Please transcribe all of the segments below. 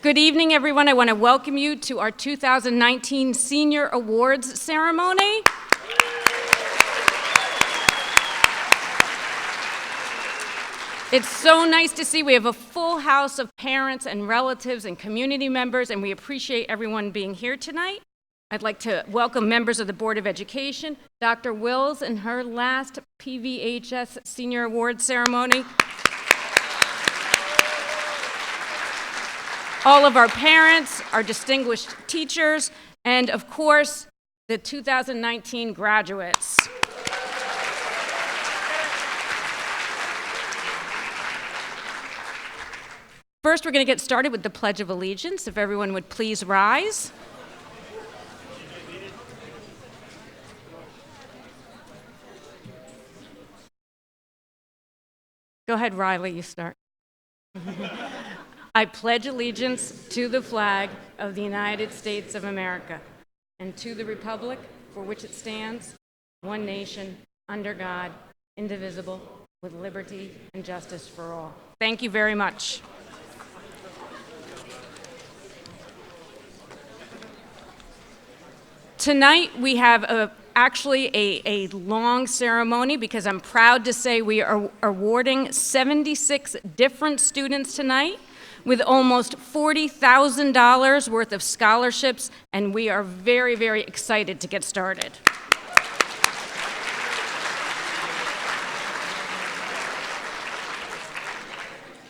Good evening, everyone. I want to welcome you to our 2019 Senior Awards ceremony. It's so nice to see we have a full house of parents and relatives and community members, and we appreciate everyone being here tonight. I'd like to welcome members of the Board of Education, Dr. Wills in her last PVHS Senior Awards ceremony. All of our parents, our distinguished teachers, and of course, the 2019 graduates. First, we're going to get started with the Pledge of Allegiance. If everyone would please rise. Go ahead, Riley, you start. I pledge allegiance to the flag of the United States of America and to the republic for which it stands, one nation, under God, indivisible, with liberty and justice for all. Thank you very much. Tonight we have actually a long ceremony because I'm proud to say we are awarding 76 different students tonight with almost $40,000 worth of scholarships, and we are very, very excited to get started.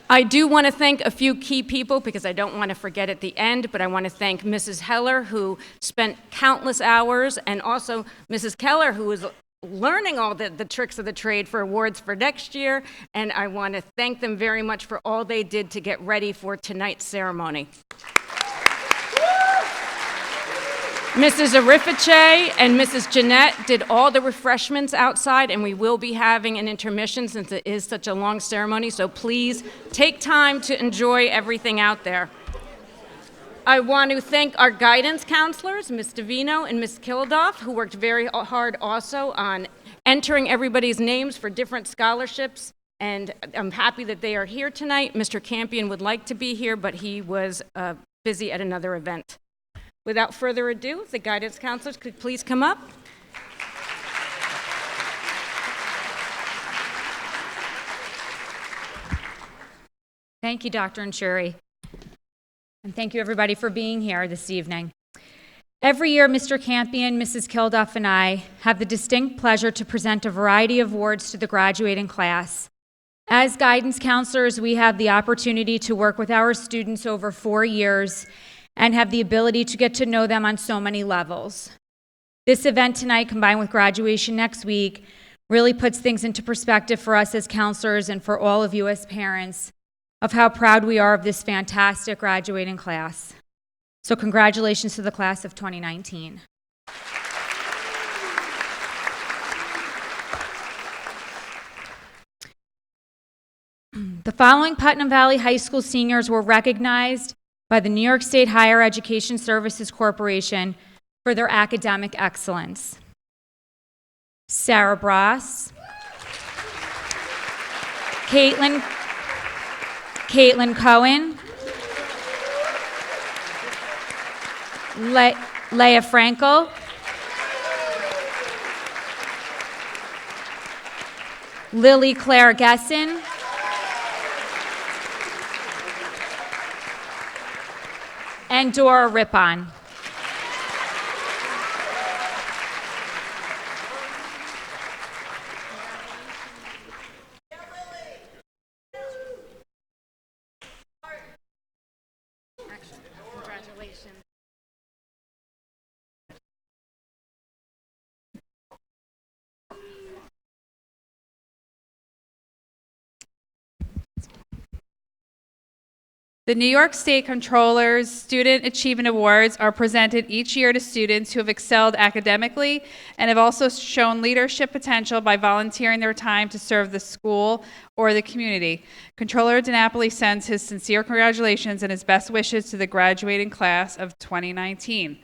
I do want to thank a few key people because I don't want to forget at the end, but I want to thank Mrs. Heller, who spent countless hours, and also Mrs. Keller, who is learning all the tricks of the trade for awards for next year, and I want to thank them very much for all they did to get ready for tonight's ceremony. Mrs. Arifice and Mrs. Jeanette did all the refreshments outside, and we will be having an intermission since it is such a long ceremony, so please take time to enjoy everything out there. I want to thank our guidance counselors, Ms. Davino and Ms. Kildoff, who worked very hard also on entering everybody's names for different scholarships, and I'm happy that they are here tonight. Mr. Campion would like to be here, but he was busy at another event. Without further ado, if the guidance counselors could please come up. Thank you, Dr. Inchuri. And thank you, everybody, for being here this evening. Every year, Mr. Campion, Mrs. Kilduff, and I have the distinct pleasure to present a variety of awards to the graduating class. As guidance counselors, we have the opportunity to work with our students over 4 years and have the ability to get to know them on so many levels. This event tonight, combined with graduation next week, really puts things into perspective for us as counselors and for all of you as parents of how proud we are of this fantastic graduating class. So congratulations to the class of 2019. The following Putnam Valley High School seniors were recognized by the New York State Higher Education Services Corporation for their academic excellence. Sarah Bross, Caitlin Cohen, Leah Frankel, Lily Claire Gesson, and Dora Rippon. Congratulations. The New York State Comptroller's Student Achievement Awards are presented each year to students who have excelled academically and have also shown leadership potential by volunteering their time to serve the school or the community. Comptroller DiNapoli sends his sincere congratulations and his best wishes to the graduating class of 2019.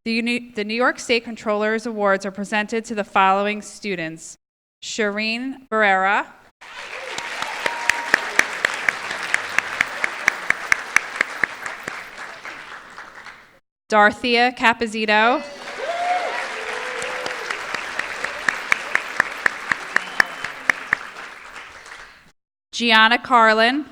The New York State Comptroller's Awards are presented to the following students: Shireen Barrera, Dorothea Capizito, Gianna Carlin,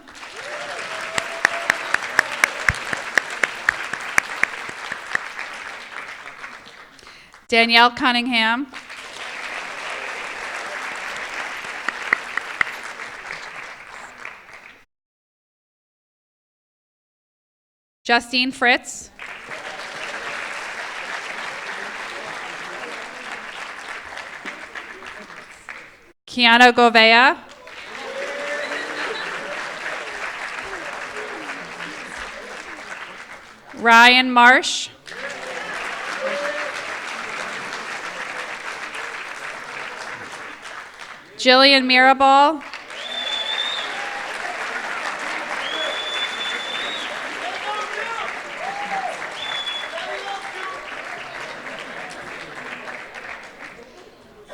Danielle Cunningham, Justine Fritz, Keanu Govea, Ryan Marsh, Jillian Mirabal,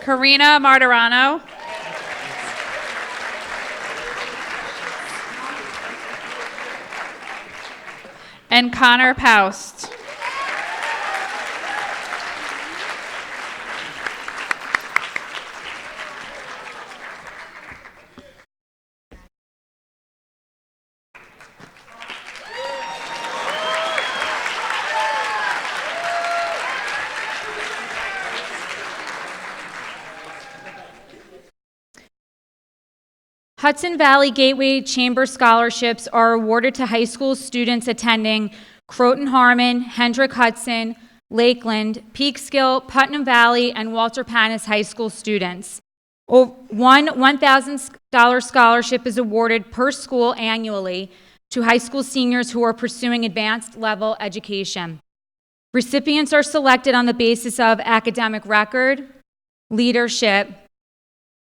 Karina Martirano, and Connor Paust. Hudson Valley Gateway Chamber Scholarships are awarded to high school students attending Croton Harmon, Hendrick Hudson, Lakeland, Peekskill, Putnam Valley, and Walter Panis High School students. One $1,000 scholarship is awarded per school annually to high school seniors who are pursuing advanced level education. Recipients are selected on the basis of academic record, leadership,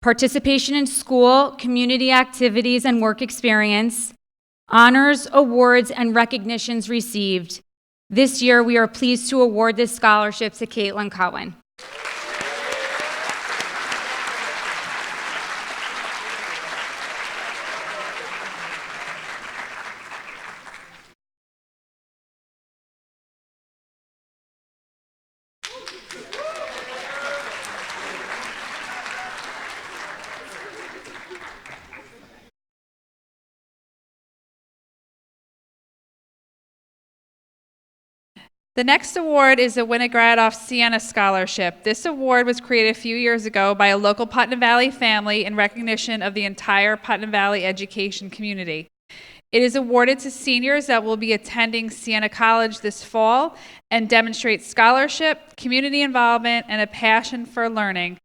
participation in school, community activities, and work experience, honors, awards, and recognitions received. This year, we are pleased to award this scholarship to Caitlin Cohen. The next award is the Winograd Siena Scholarship. This award was created a few years ago by a local Putnam Valley family in recognition of the entire Putnam Valley education community. It is awarded to seniors that will be attending Siena College this fall and demonstrate scholarship, community involvement, and a passion for learning.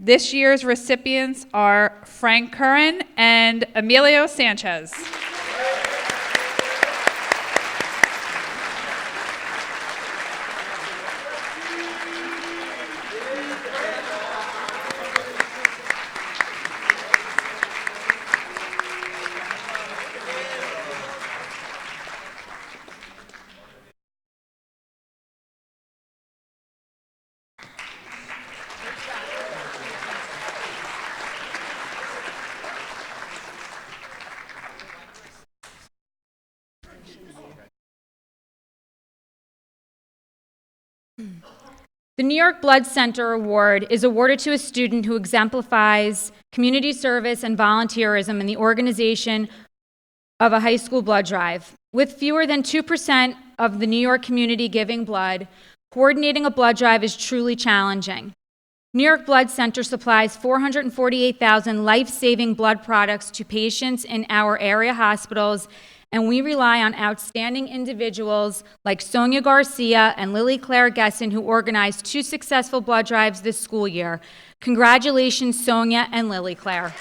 This year's recipients are Frank Curran and Emilio Sanchez. The New York Blood Center Award is awarded to a student who exemplifies community service and volunteerism in the organization of a high school blood drive. With fewer than 2% of the New York community giving blood, coordinating a blood drive is truly challenging. New York Blood Center supplies 448,000 life-saving blood products to patients in our area hospitals, and we rely on outstanding individuals like Sonia Garcia and Lily Claire Gesson, who organized 2 successful blood drives this school year. Congratulations, Sonia and Lily Claire.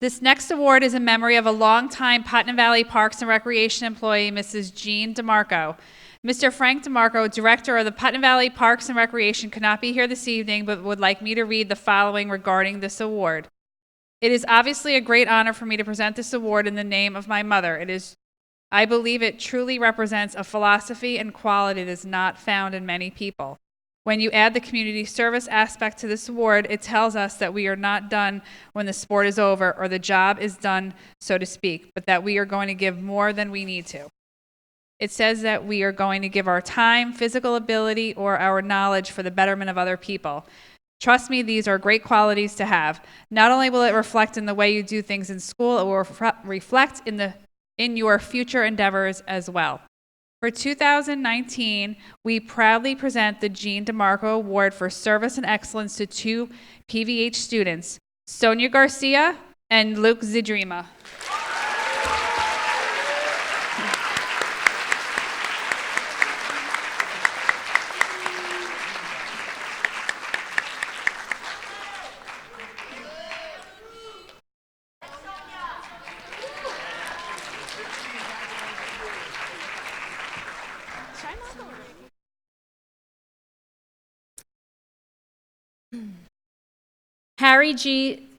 This next award is in memory of a longtime Putnam Valley Parks and Recreation employee, Mrs. Jean DeMarco. Mr. Frank DeMarco, Director of the Putnam Valley Parks and Recreation, could not be here this evening, but would like me to read the following regarding this award. It is obviously a great honor for me to present this award in the name of my mother. I believe it truly represents a philosophy and quality that is not found in many people. When you add the community service aspect to this award, it tells us that we are not done when the sport is over or the job is done, so to speak, but that we are going to give more than we need to. It says that we are going to give our time, physical ability, or our knowledge for the betterment of other people. Trust me, these are great qualities to have. Not only will it reflect in the way you do things in school, it will reflect in your future endeavors as well. For 2019, we proudly present the Jean DeMarco Award for Service and Excellence to two PVH students, Sonia Garcia and Luke Zidrima.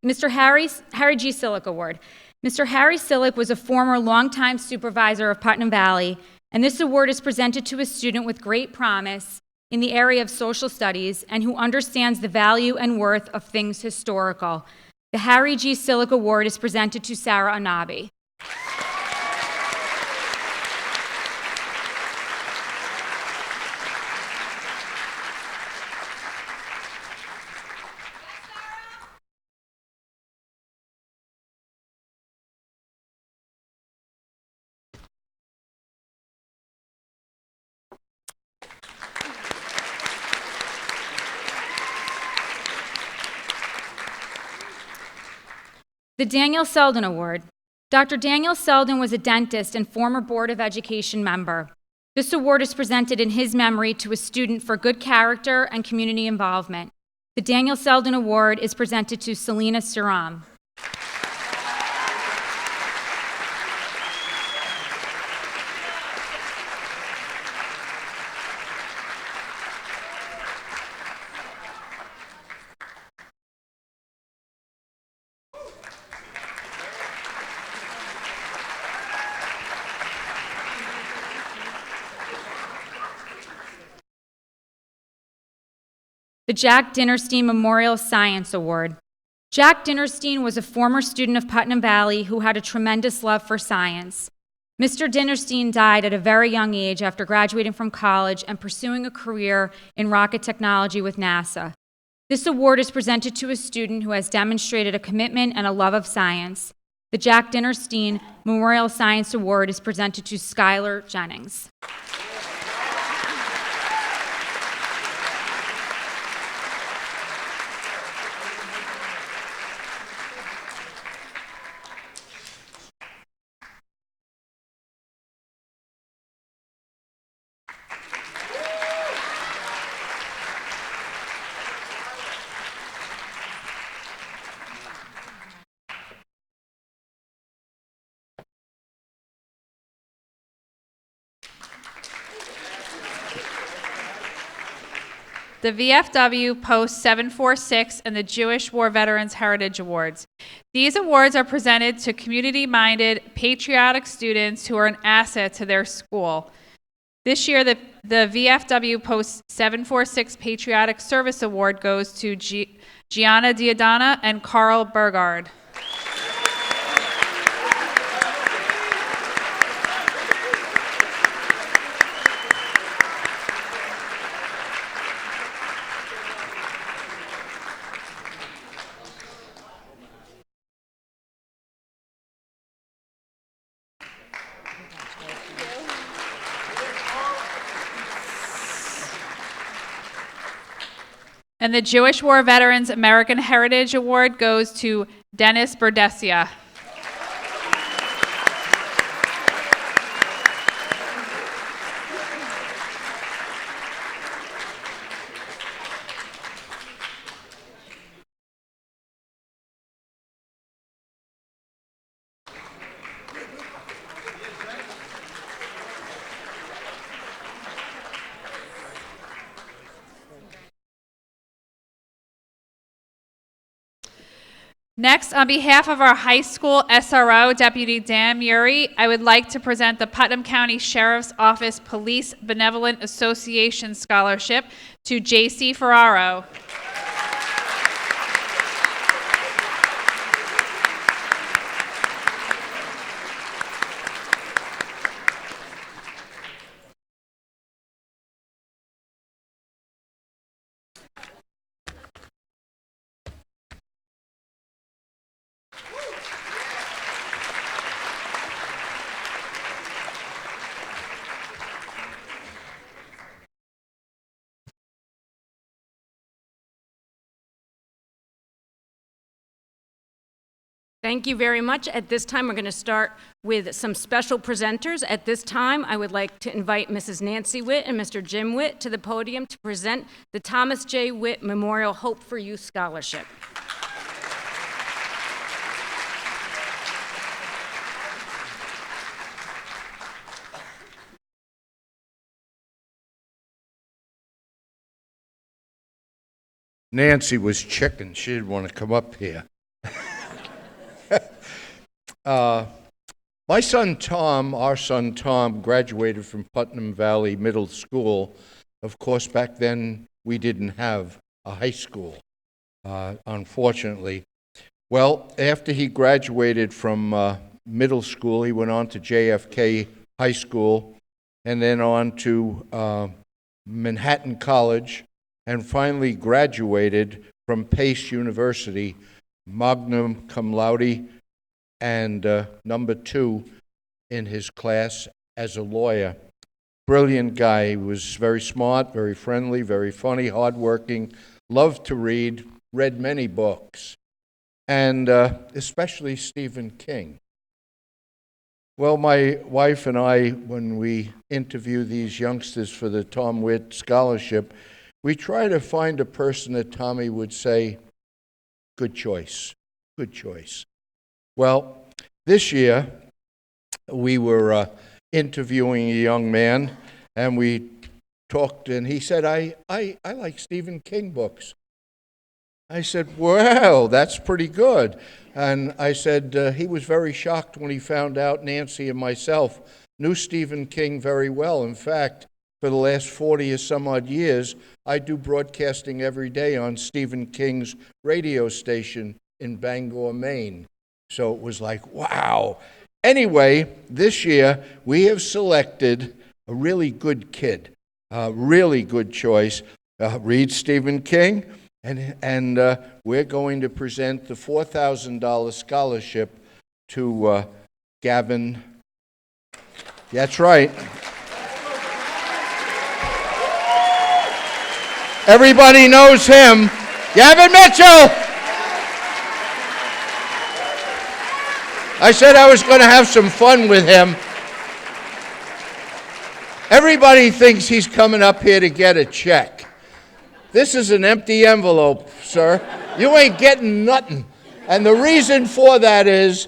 Mr. Harry G. Silica Award. Mr. Harry Silic was a former longtime supervisor of Putnam Valley, and this award is presented to a student with great promise in the area of social studies and who understands the value and worth of things historical. The Harry G. Silic Award is presented to Sarah Anabi. The Daniel Selden Award. Dr. Daniel Selden was a dentist and former Board of Education member. This award is presented in his memory to a student for good character and community involvement. The Daniel Selden Award is presented to Selena Siram. The Jack Dinerstein Memorial Science Award. Jack Dinerstein was a former student of Putnam Valley who had a tremendous love for science. Mr. Dinerstein died at a very young age after graduating from college and pursuing a career in rocket technology with NASA. This award is presented to a student who has demonstrated a commitment and a love of science. The Jack Dinerstein Memorial Science Award is presented to Skylar Jennings. The VFW Post 746 and the Jewish War Veterans Heritage Awards. These awards are presented to community-minded, patriotic students who are an asset to their school. This year, the VFW Post 746 Patriotic Service Award goes to Gianna Diadana and Carl Burgard. And the Jewish War Veterans American Heritage Award goes to Dennis Berdesia. Next, on behalf of our high school SRO, Deputy Dan Muri, I would like to present the Putnam County Sheriff's Office Police Benevolent Association Scholarship to J.C. Ferraro. Thank you very much. At this time, we're going to start with some special presenters. At this time, I would like to invite Mrs. Nancy Witt and Mr. Jim Witt to the podium to present the Thomas J. Witt Memorial Hope for Youth Scholarship. Nancy was chicken. She didn't want to come up here. My son Tom, our son Tom, graduated from Putnam Valley Middle School. Of course, back then we didn't have a high school, unfortunately. Well, after he graduated from middle school, he went on to JFK High School and then on to Manhattan College, and finally graduated from Pace University, magna cum laude, and number 2 in his class as a lawyer. Brilliant guy. He was very smart, very friendly, very funny, hardworking, loved to read, read many books, and especially Stephen King. Well, my wife and I, when we interview these youngsters for the Tom Witt Scholarship, we try to find a person that Tommy would say, good choice, good choice. Well, this year we were interviewing a young man, and we talked, and he said, I like Stephen King books. I said, well, that's pretty good. And I said, he was very shocked when he found out Nancy and myself knew Stephen King very well. In fact, for the last 40 or some odd years, I do broadcasting every day on Stephen King's radio station in Bangor, Maine. So it was like, wow. Anyway, this year we have selected a really good kid, a really good choice. Read Stephen King, and we're going to present the $4,000 scholarship to Gavin. That's right. Everybody knows him. Gavin Mitchell! I said I was going to have some fun with him. Everybody thinks he's coming up here to get a check. This is an empty envelope, sir. You ain't getting nothing. And the reason for that is,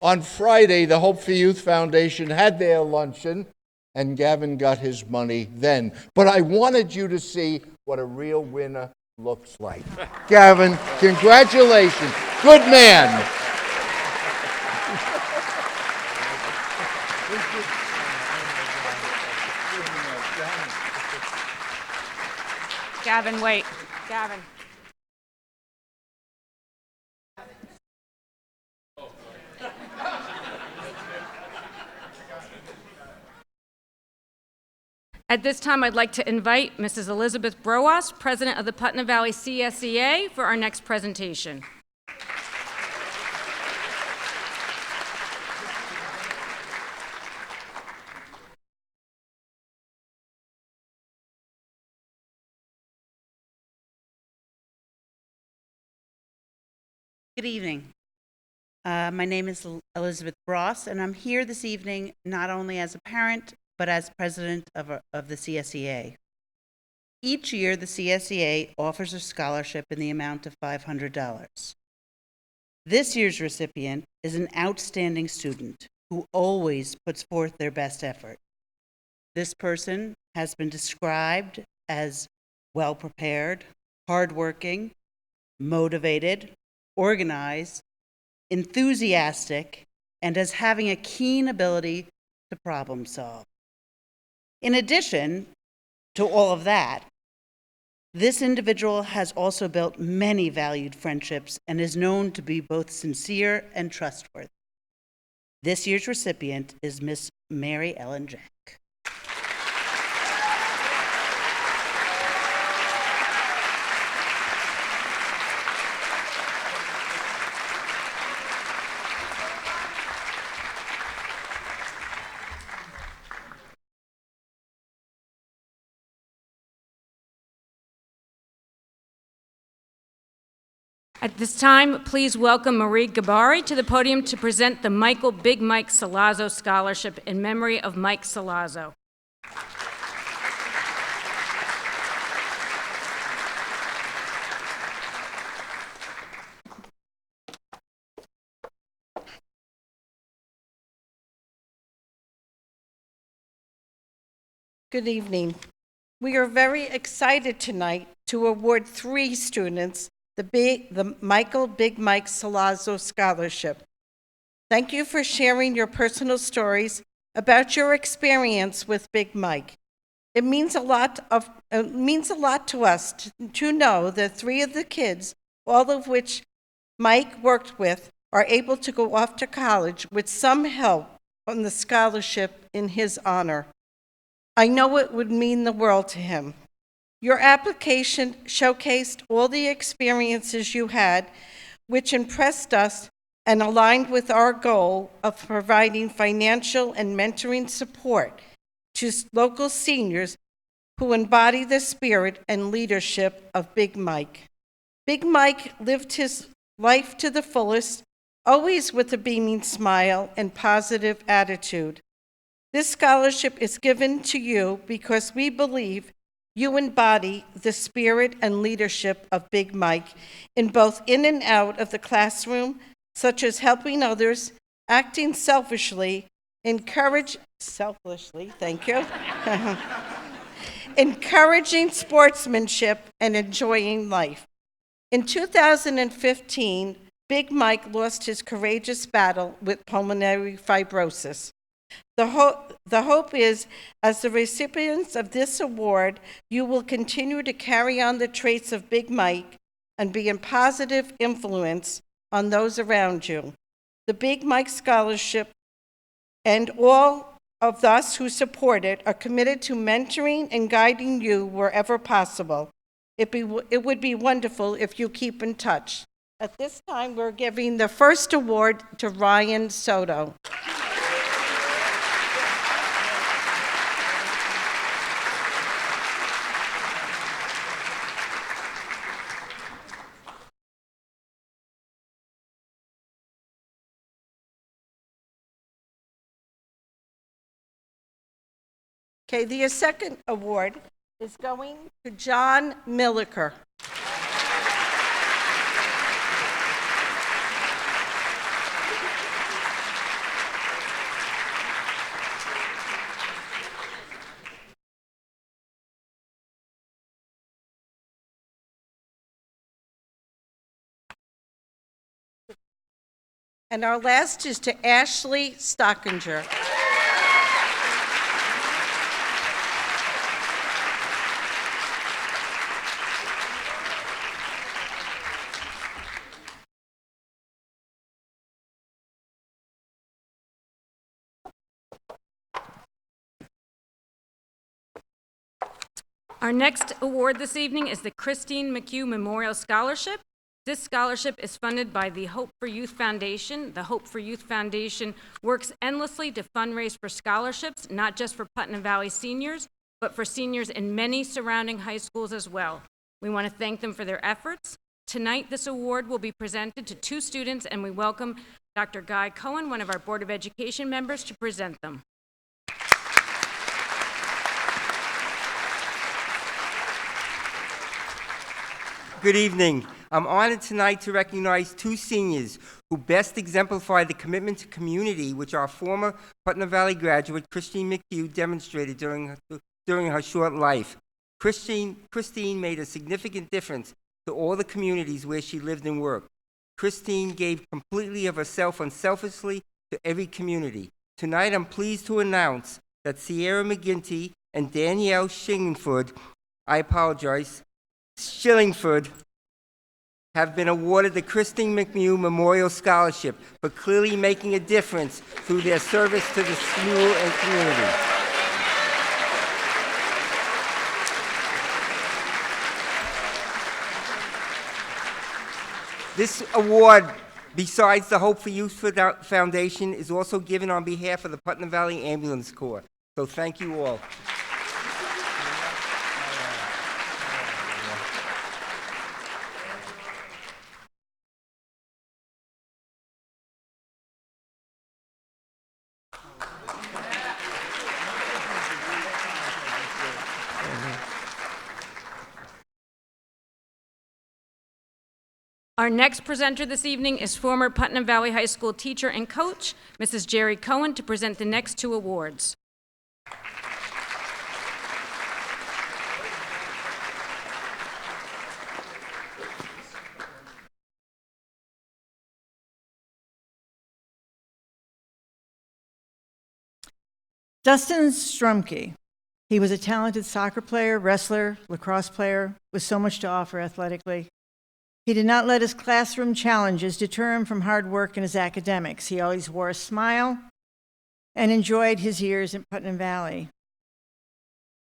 on Friday, the Hope for Youth Foundation had their luncheon, and Gavin got his money then. But I wanted you to see what a real winner looks like. Gavin, congratulations. Good man. Gavin, wait. Gavin. At this time, I'd like to invite Mrs. Elizabeth Broas, President of the Putnam Valley CSEA, for our next presentation. Good evening. My name is Elizabeth Bross, and I'm here this evening not only as a parent, but as president of the CSEA. Each year, the CSEA offers a scholarship in the amount of $500. This year's recipient is an outstanding student who always puts forth their best effort. This person has been described as well-prepared, hardworking, motivated, organized, enthusiastic, and as having a keen ability to problem solve. In addition to all of that, this individual has also built many valued friendships and is known to be both sincere and trustworthy. This year's recipient is Miss Mary Ellen Jack. At this time, please welcome Marie Gabari to the podium to present the Michael Big Mike Salado Scholarship in memory of Mike Salado. Good evening. We are very excited tonight to award 3 students the Michael Big Mike Salado Scholarship. Thank you for sharing your personal stories about your experience with Big Mike. It means a lot to us to know that 3 of the kids, all of which Mike worked with, are able to go off to college with some help from the scholarship in his honor. I know it would mean the world to him. Your application showcased all the experiences you had, which impressed us and aligned with our goal of providing financial and mentoring support to local seniors who embody the spirit and leadership of Big Mike. Big Mike lived his life to the fullest, always with a beaming smile and positive attitude. This scholarship is given to you because we believe you embody the spirit and leadership of Big Mike in both in and out of the classroom, such as helping others, acting selfishly, encouraging sportsmanship, and enjoying life. In 2015, Big Mike lost his courageous battle with pulmonary fibrosis. The hope is, as the recipients of this award, you will continue to carry on the traits of Big Mike and be a positive influence on those around you. The Big Mike Scholarship and all of us who support it are committed to mentoring and guiding you wherever possible. It would be wonderful if you keep in touch. At this time, we're giving the first award to Ryan Soto. Okay, the second award is going to John Milliker. And our last is to Ashley Stockinger. Our next award this evening is the Kristine McHugh Memorial Scholarship. This scholarship is funded by the Hope for Youth Foundation. The Hope for Youth Foundation works endlessly to fundraise for scholarships, not just for Putnam Valley seniors, but for seniors in many surrounding high schools as well. We want to thank them for their efforts. Tonight, this award will be presented to 2 students, and we welcome Dr. Guy Cohen, one of our Board of Education members, to present them. Good evening. I'm honored tonight to recognize 2 seniors who best exemplify the commitment to community which our former Putnam Valley graduate, Kristine McHugh, demonstrated during her short life. Kristine made a significant difference to all the communities where she lived and worked. Kristine gave completely of herself unselfishly to every community. Tonight, I'm pleased to announce that Sierra McGinty and Danielle Shillingford have been awarded the Kristine McHugh Memorial Scholarship for clearly making a difference through their service to the school and community. This award, besides the Hope for Youth Foundation, is also given on behalf of the Putnam Valley Ambulance Corps. So thank you all. Our next presenter this evening is former Putnam Valley High School teacher and coach, Mrs. Jerry Cohen, to present the next two awards. Dustins Strunk. He was a talented soccer player, wrestler, lacrosse player, with so much to offer athletically. He did not let his classroom challenges deter him from hard work in his academics. He always wore a smile and enjoyed his years in Putnam Valley.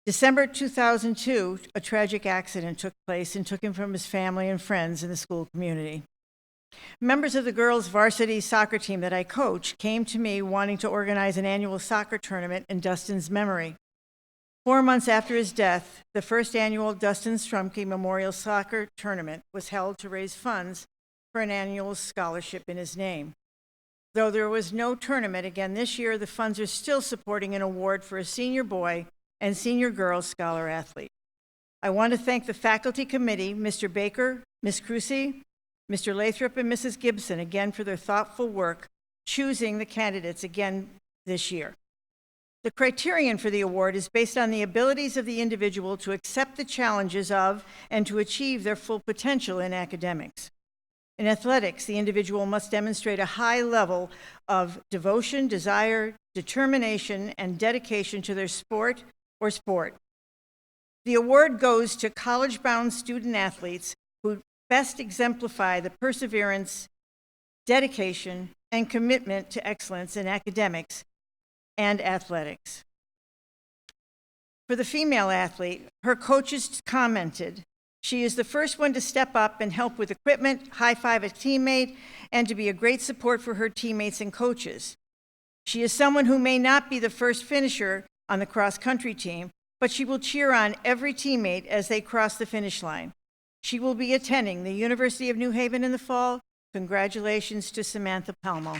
December 2002, a tragic accident took place and took him from his family and friends in the school community. Members of the girls' varsity soccer team that I coach came to me wanting to organize an annual soccer tournament in Dustin's memory. 4 months after his death, the first annual Dustins Strunk Memorial Soccer Tournament was held to raise funds for an annual scholarship in his name. Though there was no tournament again this year, the funds are still supporting an award for a senior boy and senior girl scholar athlete. I want to thank the faculty committee, Mr. Baker, Ms. Crucy, Mr. Lathrop, and Mrs. Gibson again for their thoughtful work choosing the candidates again this year. The criterion for the award is based on the abilities of the individual to accept the challenges of and to achieve their full potential in academics. In athletics, the individual must demonstrate a high level of devotion, desire, determination, and dedication to their sport or sport. The award goes to college-bound student athletes who best exemplify the perseverance, dedication, and commitment to excellence in academics and athletics. For the female athlete, her coaches commented, she is the first one to step up and help with equipment, high-five a teammate, and to be a great support for her teammates and coaches. She is someone who may not be the first finisher on the cross-country team, but she will cheer on every teammate as they cross the finish line. She will be attending the University of New Haven in the fall. Congratulations to Samantha Palmo.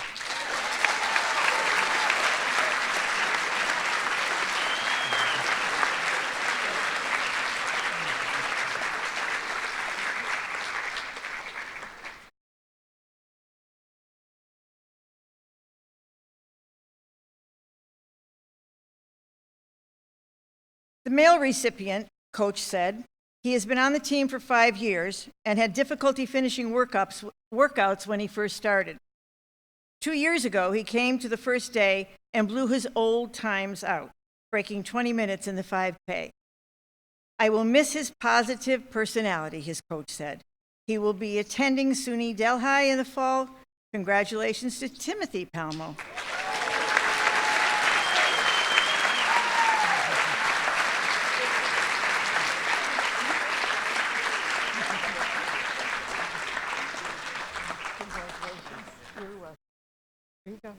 The male recipient, coach said, he has been on the team for 5 years and had difficulty finishing workouts when he first started. 2 years ago, he came to the first day and blew his old times out, breaking 20 minutes in the 5K. I will miss his positive personality, his coach said. He will be attending SUNY Delhi in the fall. Congratulations to Timothy Palmo. Here you go.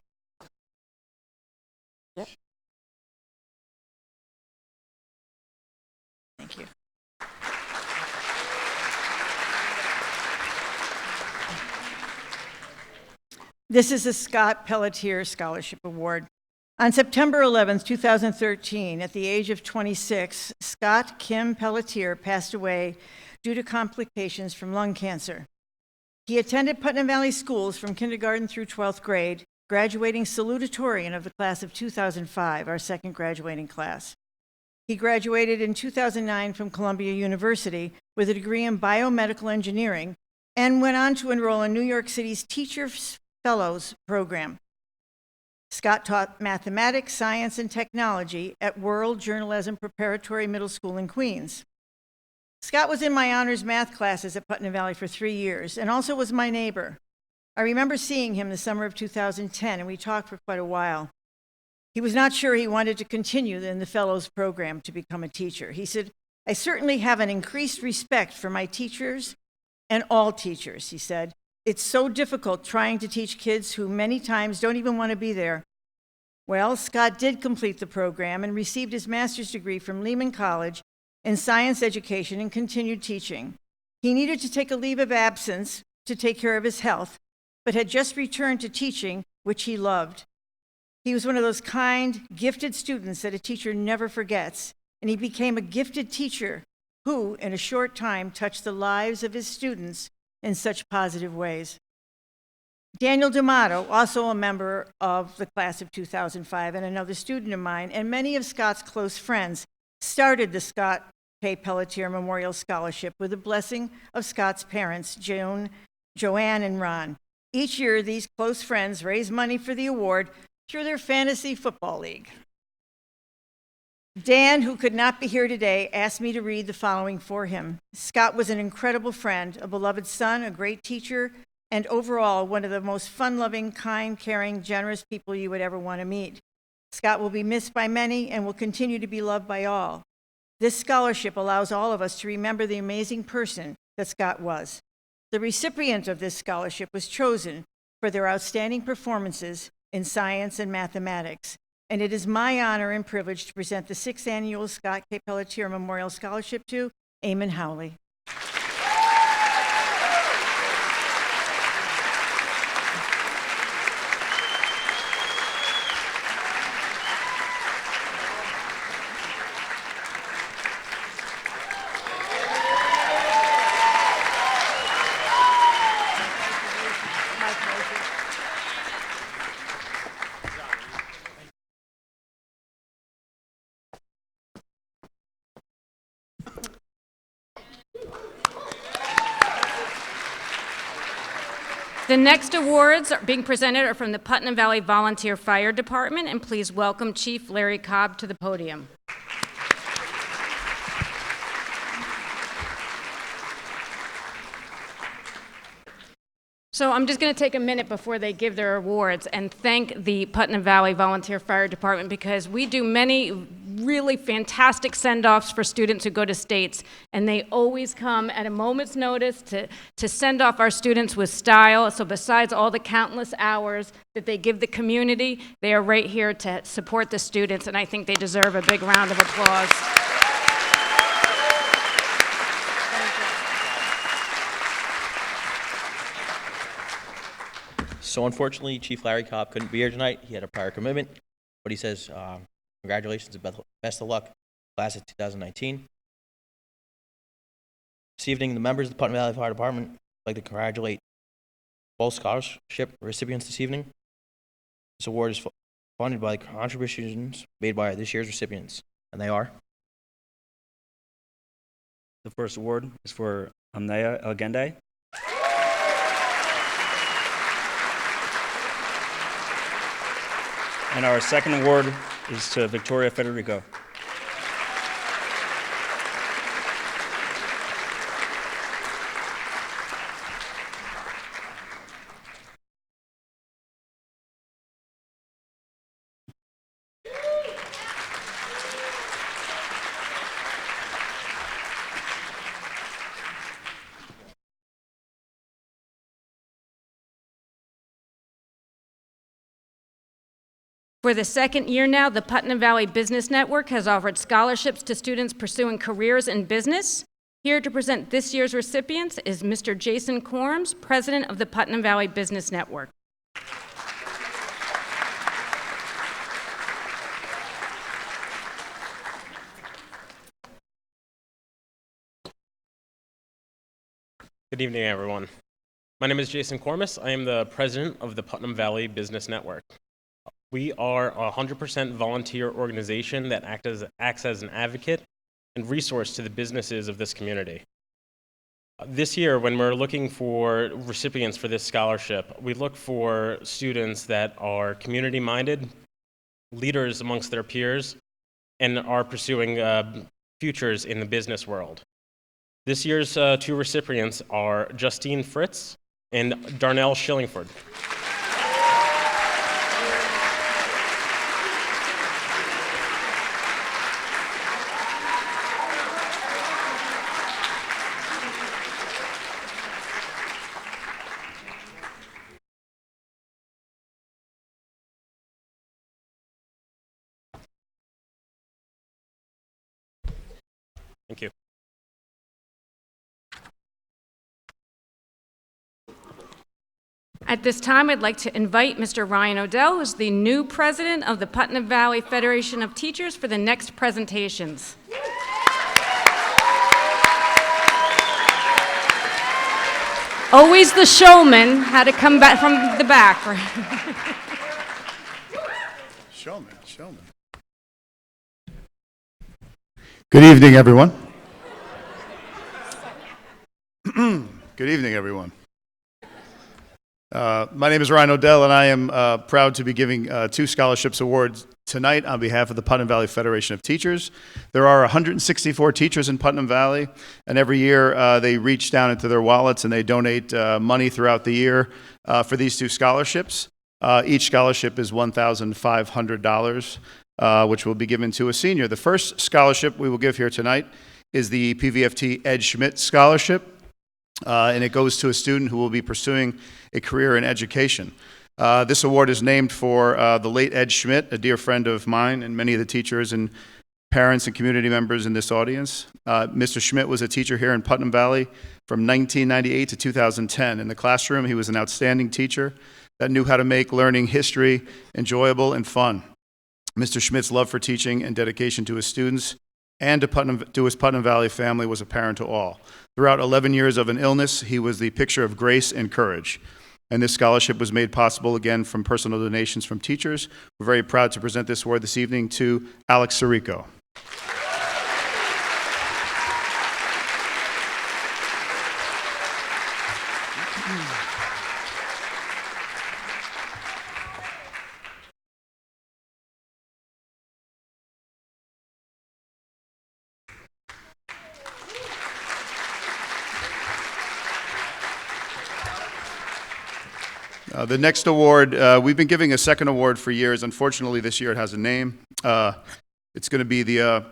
Yep. Thank you. This is the Scott Pelletier Scholarship Award. On September 11, 2013, at the age of 26, Scott Kim Pelletier passed away due to complications from lung cancer. He attended Putnam Valley schools from kindergarten through 12th grade, graduating salutatorian of the class of 2005, our second graduating class. He graduated in 2009 from Columbia University with a degree in biomedical engineering and went on to enroll in New York City's Teacher Fellows program. Scott taught mathematics, science, and technology at World Journalism Preparatory Middle School in Queens. Scott was in my honors math classes at Putnam Valley for 3 years and also was my neighbor. I remember seeing him the summer of 2010, and we talked for quite a while. He was not sure he wanted to continue in the Fellows program to become a teacher. He said, "I certainly have an increased respect for my teachers and all teachers," he said. "It's so difficult trying to teach kids who many times don't even want to be there." Well, Scott did complete the program and received his master's degree from Lehman College in science education and continued teaching. He needed to take a leave of absence to take care of his health, but had just returned to teaching, which he loved. He was one of those kind, gifted students that a teacher never forgets, and he became a gifted teacher who, in a short time, touched the lives of his students in such positive ways. Daniel D'Amato, also a member of the class of 2005 and another student of mine, and many of Scott's close friends, started the Scott K. Pelletier Memorial Scholarship with the blessing of Scott's parents, Joanne and Ron. Each year, these close friends raise money for the award through their fantasy football league. Dan, who could not be here today, asked me to read the following for him. Scott was an incredible friend, a beloved son, a great teacher, and overall, one of the most fun-loving, kind, caring, generous people you would ever want to meet. Scott will be missed by many and will continue to be loved by all. This scholarship allows all of us to remember the amazing person that Scott was. The recipient of this scholarship was chosen for their outstanding performances in science and mathematics, and it is my honor and privilege to present the 6th Annual Scott K. Pelletier Memorial Scholarship to Eamon Howley. The next awards being presented are from the Putnam Valley Volunteer Fire Department, and please welcome Chief Larry Cobb to the podium. So I'm just going to take a minute before they give their awards and thank the Putnam Valley Volunteer Fire Department, because we do many really fantastic send-offs for students who go to states, and they always come at a moment's notice to send off our students with style. So besides all the countless hours that they give the community, they are right here to support the students, and I think they deserve a big round of applause. So unfortunately, Chief Larry Cobb couldn't be here tonight. He had a prior commitment, but he says, congratulations and best of luck, class of 2019. This evening, the members of the Putnam Valley Fire Department would like to congratulate both scholarship recipients this evening. This award is funded by the contributions made by this year's recipients, and they are. The first award is for Amnaya Elgende. And our second award is to Victoria Federico. For the second year now, the Putnam Valley Business Network has offered scholarships to students pursuing careers in business. Here to present this year's recipients is Mr. Jason Corms, president of the Putnam Valley Business Network. Good evening, everyone. My name is Jason Cormus. I am the president of the Putnam Valley Business Network. We are a 100% volunteer organization that acts as an advocate and resource to the businesses of this community. This year, when we're looking for recipients for this scholarship, we look for students that are community-minded, leaders amongst their peers, and are pursuing futures in the business world. This year's two recipients are Justine Fritz and Darnell Shillingford. Thank you. At this time, I'd like to invite Mr. Ryan Odell, who's the new president of the Putnam Valley Federation of Teachers, for the next presentations. Always the showman had to come back from the back. Showman. Good evening, everyone. Good evening, everyone. My name is Ryan Odell, and I am proud to be giving two scholarships awards tonight on behalf of the Putnam Valley Federation of Teachers. There are 164 teachers in Putnam Valley, and every year they reach down into their wallets and they donate money throughout the year for these two scholarships. Each scholarship is $1,500. Which will be given to a senior. The first scholarship we will give here tonight is the PVFT Ed Schmidt Scholarship, and it goes to a student who will be pursuing a career in education. This award is named for the late Ed Schmidt, a dear friend of mine and many of the teachers and parents and community members in this audience. Mr. Schmidt was a teacher here in Putnam Valley from 1998 to 2010. In the classroom, he was an outstanding teacher that knew how to make learning history enjoyable and fun. Mr. Schmidt's love for teaching and dedication to his students and to his Putnam Valley family was apparent to all. Throughout 11 years of an illness, he was the picture of grace and courage. And this scholarship was made possible again from personal donations from teachers. We're very proud to present this award this evening to Alex Sirico. The next award, we've been giving a second award for years. Unfortunately, this year it has a name. It's going to be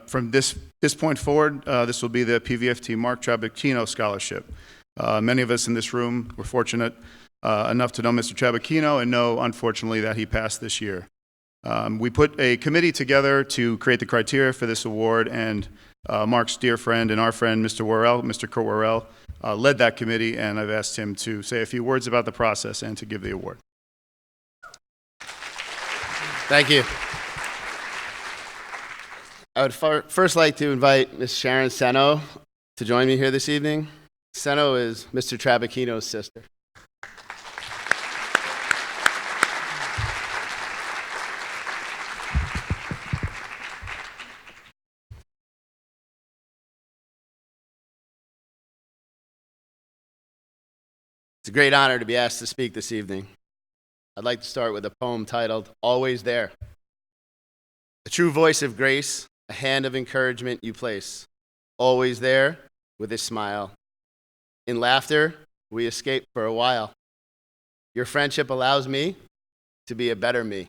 from this point forward, this will be the PVFT Mark Trabacchino Scholarship. Many of us in this room were fortunate enough to know Mr. Trabacchino and know, unfortunately, that he passed this year. We put a committee together to create the criteria for this award, and Mark's dear friend and our friend, Mr. Kerr Worrell, led that committee, and I've asked him to say a few words about the process and to give the award. Thank you. I would first like to invite Ms. Sharon Seno to join me here this evening. Seno is Mr. Trabacchino's sister. It's a great honor to be asked to speak this evening. I'd like to start with a poem titled, Always There. A true voice of grace, a hand of encouragement you place, always there with a smile. In laughter, we escape for a while. Your friendship allows me to be a better me.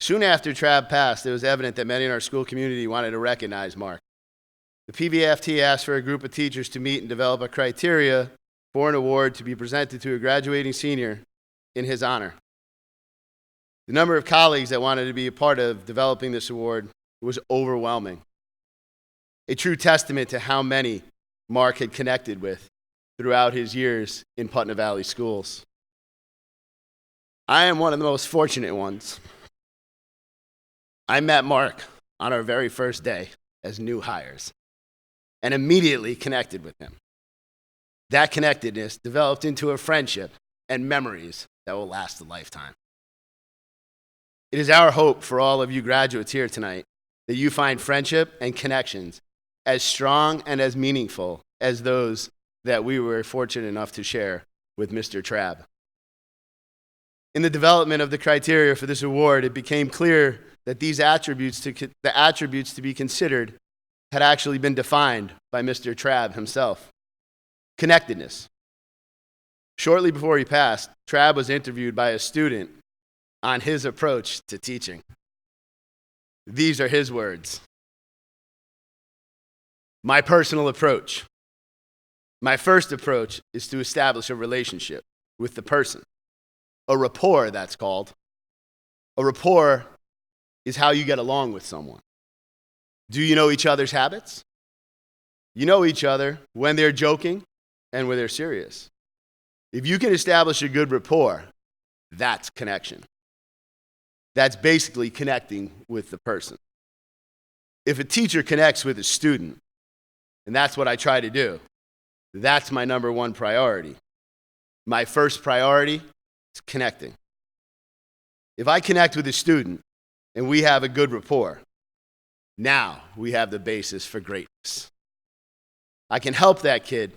Soon after Trav passed, it was evident that many in our school community wanted to recognize Mark. The PVFT asked for a group of teachers to meet and develop a criteria for an award to be presented to a graduating senior in his honor. The number of colleagues that wanted to be a part of developing this award was overwhelming. A true testament to how many Mark had connected with throughout his years in Putnam Valley schools. I am one of the most fortunate ones. I met Mark on our very first day as new hires and immediately connected with him. That connectedness developed into a friendship and memories that will last a lifetime. It is our hope for all of you graduates here tonight that you find friendship and connections as strong and as meaningful as those that we were fortunate enough to share with Mr. Trabb. In the development of the criteria for this award, it became clear that the attributes to be considered had actually been defined by Mr. Trabb himself. Connectedness. Shortly before he passed, Trabb was interviewed by a student on his approach to teaching. These are his words. My personal approach. My first approach is to establish a relationship with the person. A rapport, that's called. A rapport is how you get along with someone. Do you know each other's habits? You know each other when they're joking and when they're serious. If you can establish a good rapport, that's connection. That's basically connecting with the person. If a teacher connects with a student, and that's what I try to do, that's my number one priority. My first priority is connecting. If I connect with a student and we have a good rapport, now we have the basis for greatness. I can help that kid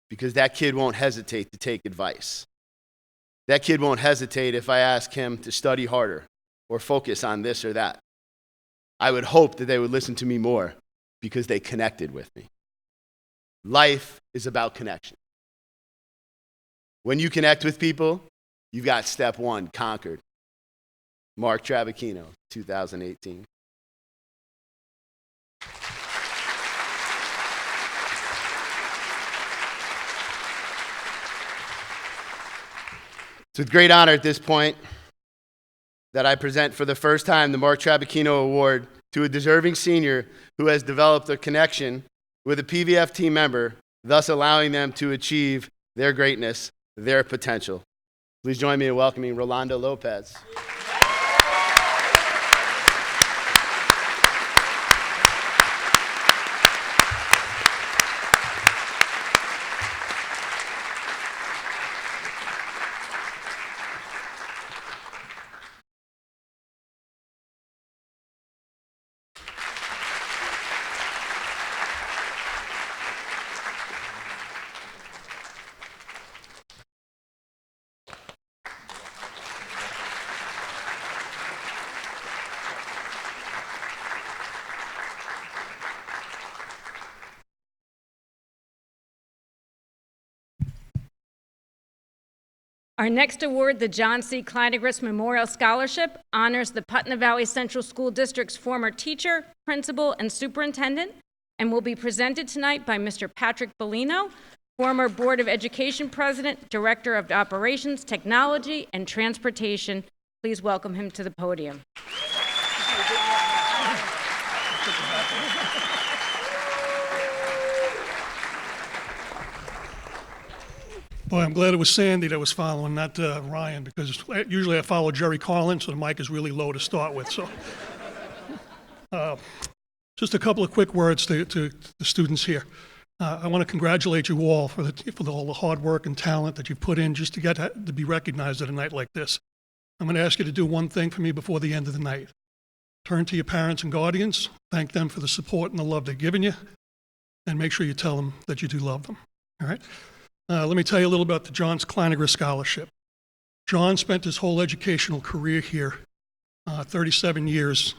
because that kid won't hesitate to take advice. That kid won't hesitate if I ask him to study harder or focus on this or that. I would hope that they would listen to me more because they connected with me. Life is about connection. When you connect with people, you've got step one conquered. Mark Travachino, 2018. It's with great honor at this point that I present for the first time the Mark Travachino Award to a deserving senior who has developed a connection with a PVF team member, thus allowing them to achieve their greatness, their potential. Please join me in welcoming Rolando Lopez. Our next award, the John C. Kleinegris Memorial Scholarship, honors the Putnam Valley Central School District's former teacher, principal, and superintendent, and will be presented tonight by Mr. Patrick Bellino, former Board of Education President, Director of Operations, Technology, and Transportation. Please welcome him to the podium. Boy, I'm glad it was Sandy that was following, not Ryan, because usually I follow Jerry Carlin, so the mic is really low to start with. So, just a couple of quick words to the students here. I want to congratulate you all for all the hard work and talent that you've put in just to get to be recognized at a night like this. I'm going to ask you to do one thing for me before the end of the night. Turn to your parents and guardians, thank them for the support and the love they've given you, and make sure you tell them that you do love them. All right? Let me tell you a little about the John Kleinegris Scholarship. John spent his whole educational career here, 37 years,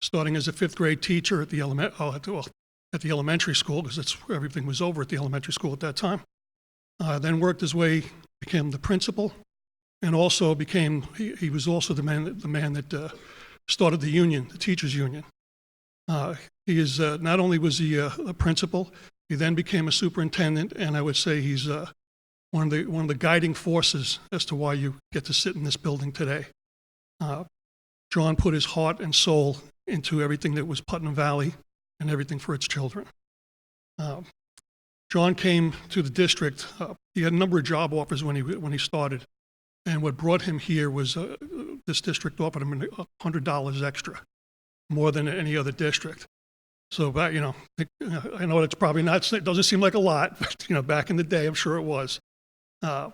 starting as a fifth grade teacher at the elementary school, because that's where everything was over at the elementary school at that time. Then worked his way, became the principal, and also he was also the man that started the union, the teachers union. He is not only was he a principal, he then became a superintendent, and I would say he's one of the guiding forces as to why you get to sit in this building today. John put his heart and soul into everything that was Putnam Valley and everything for its children. John came to the district. He had a number of job offers when he started, and what brought him here was this district offered him $100 extra, more than any other district. So, I know it's probably not, it doesn't seem like a lot, but, back in the day, I'm sure it was. And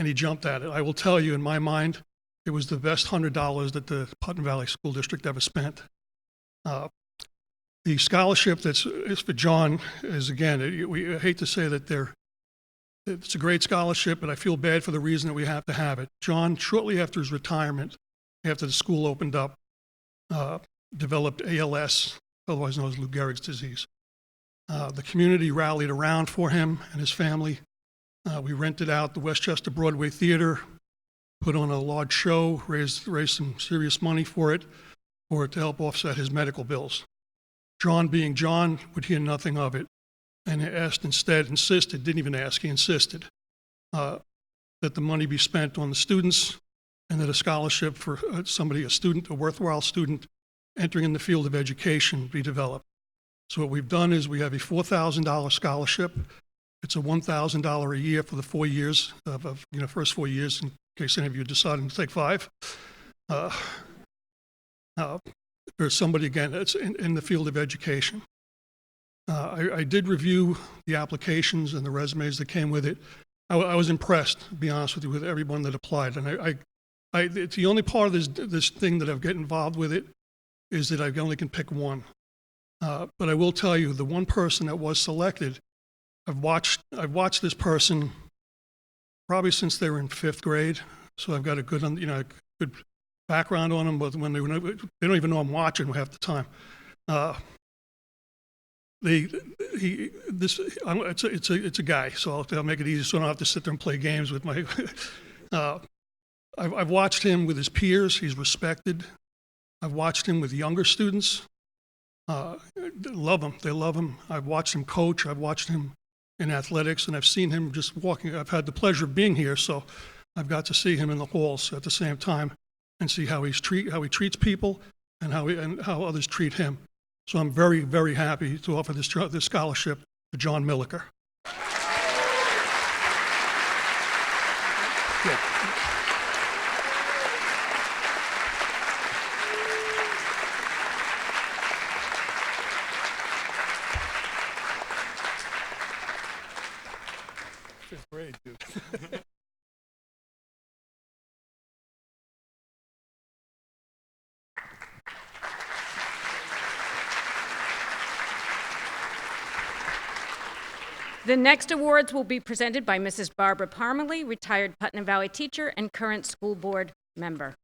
he jumped at it. I will tell you, in my mind, it was the best $100 that the Putnam Valley School District ever spent. The The scholarship is for John is, again, I hate to say that it's a great scholarship, but I feel bad for the reason that we have to have it. John, shortly after his retirement, after the school opened up, developed ALS, otherwise known as Lou Gehrig's disease. The community rallied around for him and his family. We rented out the Westchester Broadway Theater, put on a large show, raised some serious money for it to help offset his medical bills. John, being John, would hear nothing of it, and insisted, didn't even ask, he insisted that the money be spent on the students and that a scholarship for a worthwhile student entering in the field of education be developed. So what we've done is we have a $4,000 scholarship. It's a $1,000 a year for the 4 years first 4 years, in case any of you decided to take 5. There's somebody, again, that's in the field of education. I did review the applications and the resumes that came with it. I was impressed, to be honest with you, with everyone that applied. And it's the only part of this thing that I've get involved with it is that I only can pick one. But I will tell you, the one person that was selected, I've watched this person probably since they were in 5th grade. So I've got a good background on them, but when they don't even know I'm watching half the time. It's a guy, so I'll make it easy so I don't have to sit there and play games with my. I've watched him with his peers. He's respected. I've watched him with younger students. They love him. I've watched him coach. I've watched him in athletics, and I've seen him just walking. I've had the pleasure of being here, so I've got to see him in the halls at the same time and see how he treats people and how others treat him. So I'm very, very happy to offer this scholarship to John Milliker. Yeah. Fifth grade, dude. The next awards will be presented by Mrs. Barbara Parmalee, retired Putnam Valley teacher and current school board member.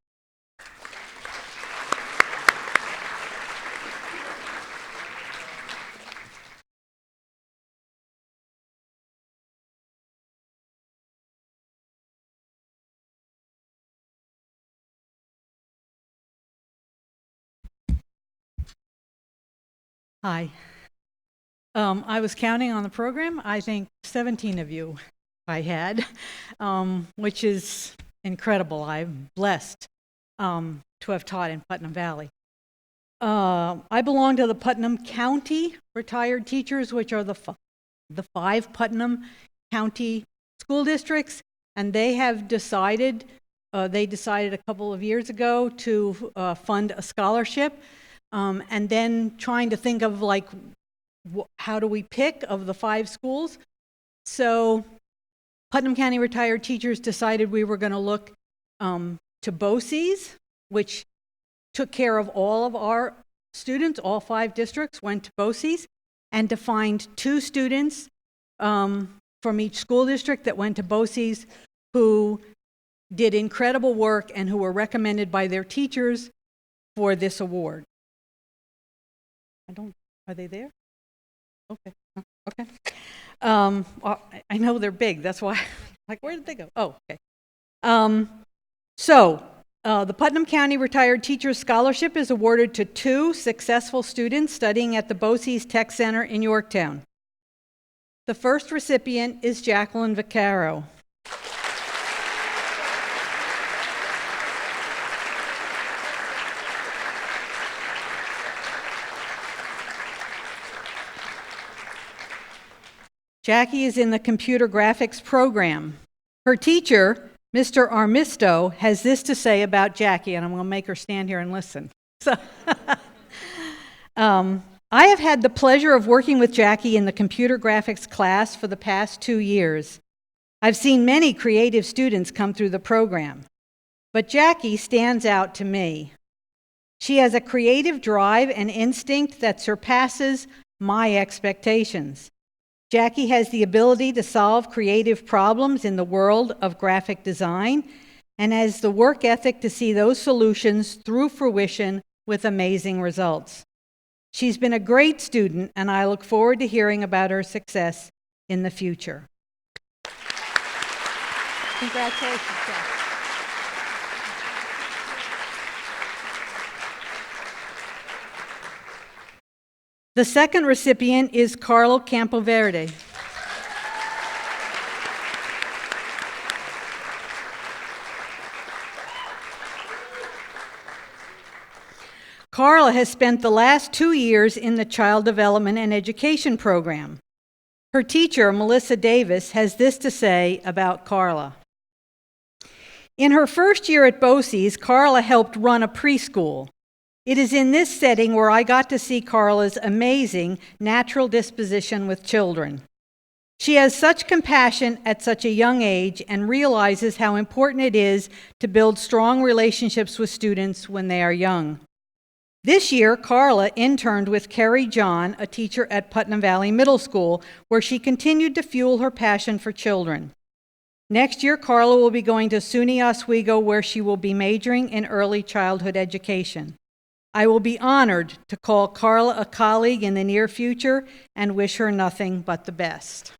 Hi. I was counting on the program. I think 17 of you I had, which is incredible. I'm blessed to have taught in Putnam Valley. I belong to the Putnam County retired teachers, which are the 5 Putnam County school districts, and they have decided, a couple of years ago to fund a scholarship, and then trying to think of how do we pick of the 5 schools? So Putnam County retired teachers decided we were going to look to BOCES, which took care of all of our students. All 5 districts went to BOCES, and to find 2 students from each school district that went to BOCES who did incredible work and who were recommended by their teachers for this award. Are they there? Okay. Well, I know they're big. That's why. Where did they go? Oh, okay. The Putnam County Retired Teachers Scholarship is awarded to 2 successful students studying at the BOCES Tech Center in Yorktown. The first recipient is Jacqueline Vaccaro. Jackie is in the computer graphics program. Her teacher, Mr. Armisto, has this to say about Jackie, and I'm going to make her stand here and listen. I have had the pleasure of working with Jackie in the computer graphics class for the past 2 years. I've seen many creative students come through the program, but Jackie stands out to me. She has a creative drive and instinct that surpasses my expectations. Jackie has the ability to solve creative problems in the world of graphic design and has the work ethic to see those solutions through fruition with amazing results. She's been a great student, and I look forward to hearing about her success in the future. Congratulations, Jackie. The second recipient is Carlo Campoverde. Carla has spent the last 2 years in the Child Development and Education program. Her teacher, Melissa Davis, has this to say about Carla. In her first year at BOCES, Carla helped run a preschool. It is in this setting where I got to see Carla's amazing natural disposition with children. She has such compassion at such a young age and realizes how important it is to build strong relationships with students when they are young. This year, Carla interned with Kerry John, a teacher at Putnam Valley Middle School, where she continued to fuel her passion for children. Next year, Carla will be going to SUNY Oswego, where she will be majoring in early childhood education. I will be honored to call Carla a colleague in the near future and wish her nothing but the best.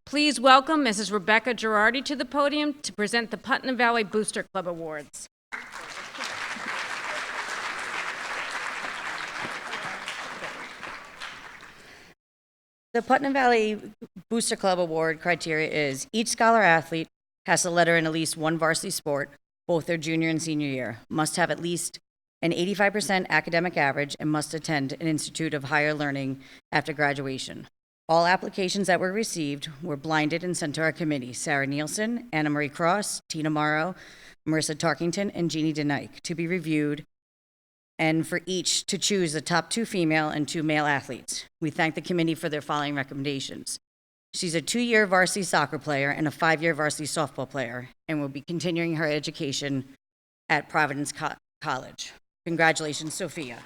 Please welcome Mrs. Rebecca Girardi to the podium to present the Putnam Valley Booster Club Awards. The Putnam Valley Booster Club Award criteria is each scholar athlete has to letter in at least one varsity sport, both their junior and senior year, must have at least an 85% academic average, and must attend an institute of higher learning after graduation. All applications that were received were blinded and sent to our committee: Sarah Nielsen, Anna Marie Cross, Tina Morrow, Marissa Tarkington, and Jeannie DeNike, to be reviewed, and for each to choose the top 2 female and 2 male athletes. We thank the committee for their following recommendations. She's a 2-year varsity soccer player and a 5-year varsity softball player, and will be continuing her education at Providence College. Congratulations, Sophia.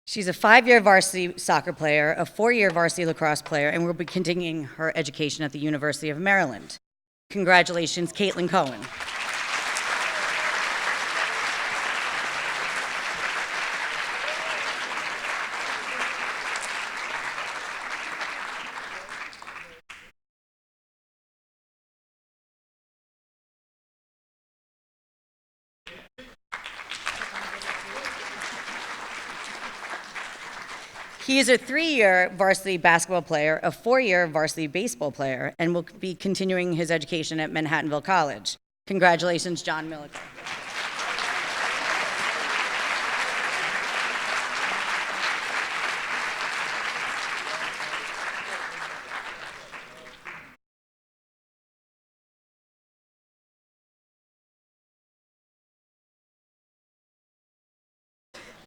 She's a 5-year varsity soccer player, a 4-year varsity lacrosse player, and will be continuing her education at the University of Maryland. Congratulations, Caitlin Cohen. He is a 3-year varsity basketball player, a 4-year varsity baseball player, and will be continuing his education at Manhattanville College. Congratulations, John Milliken.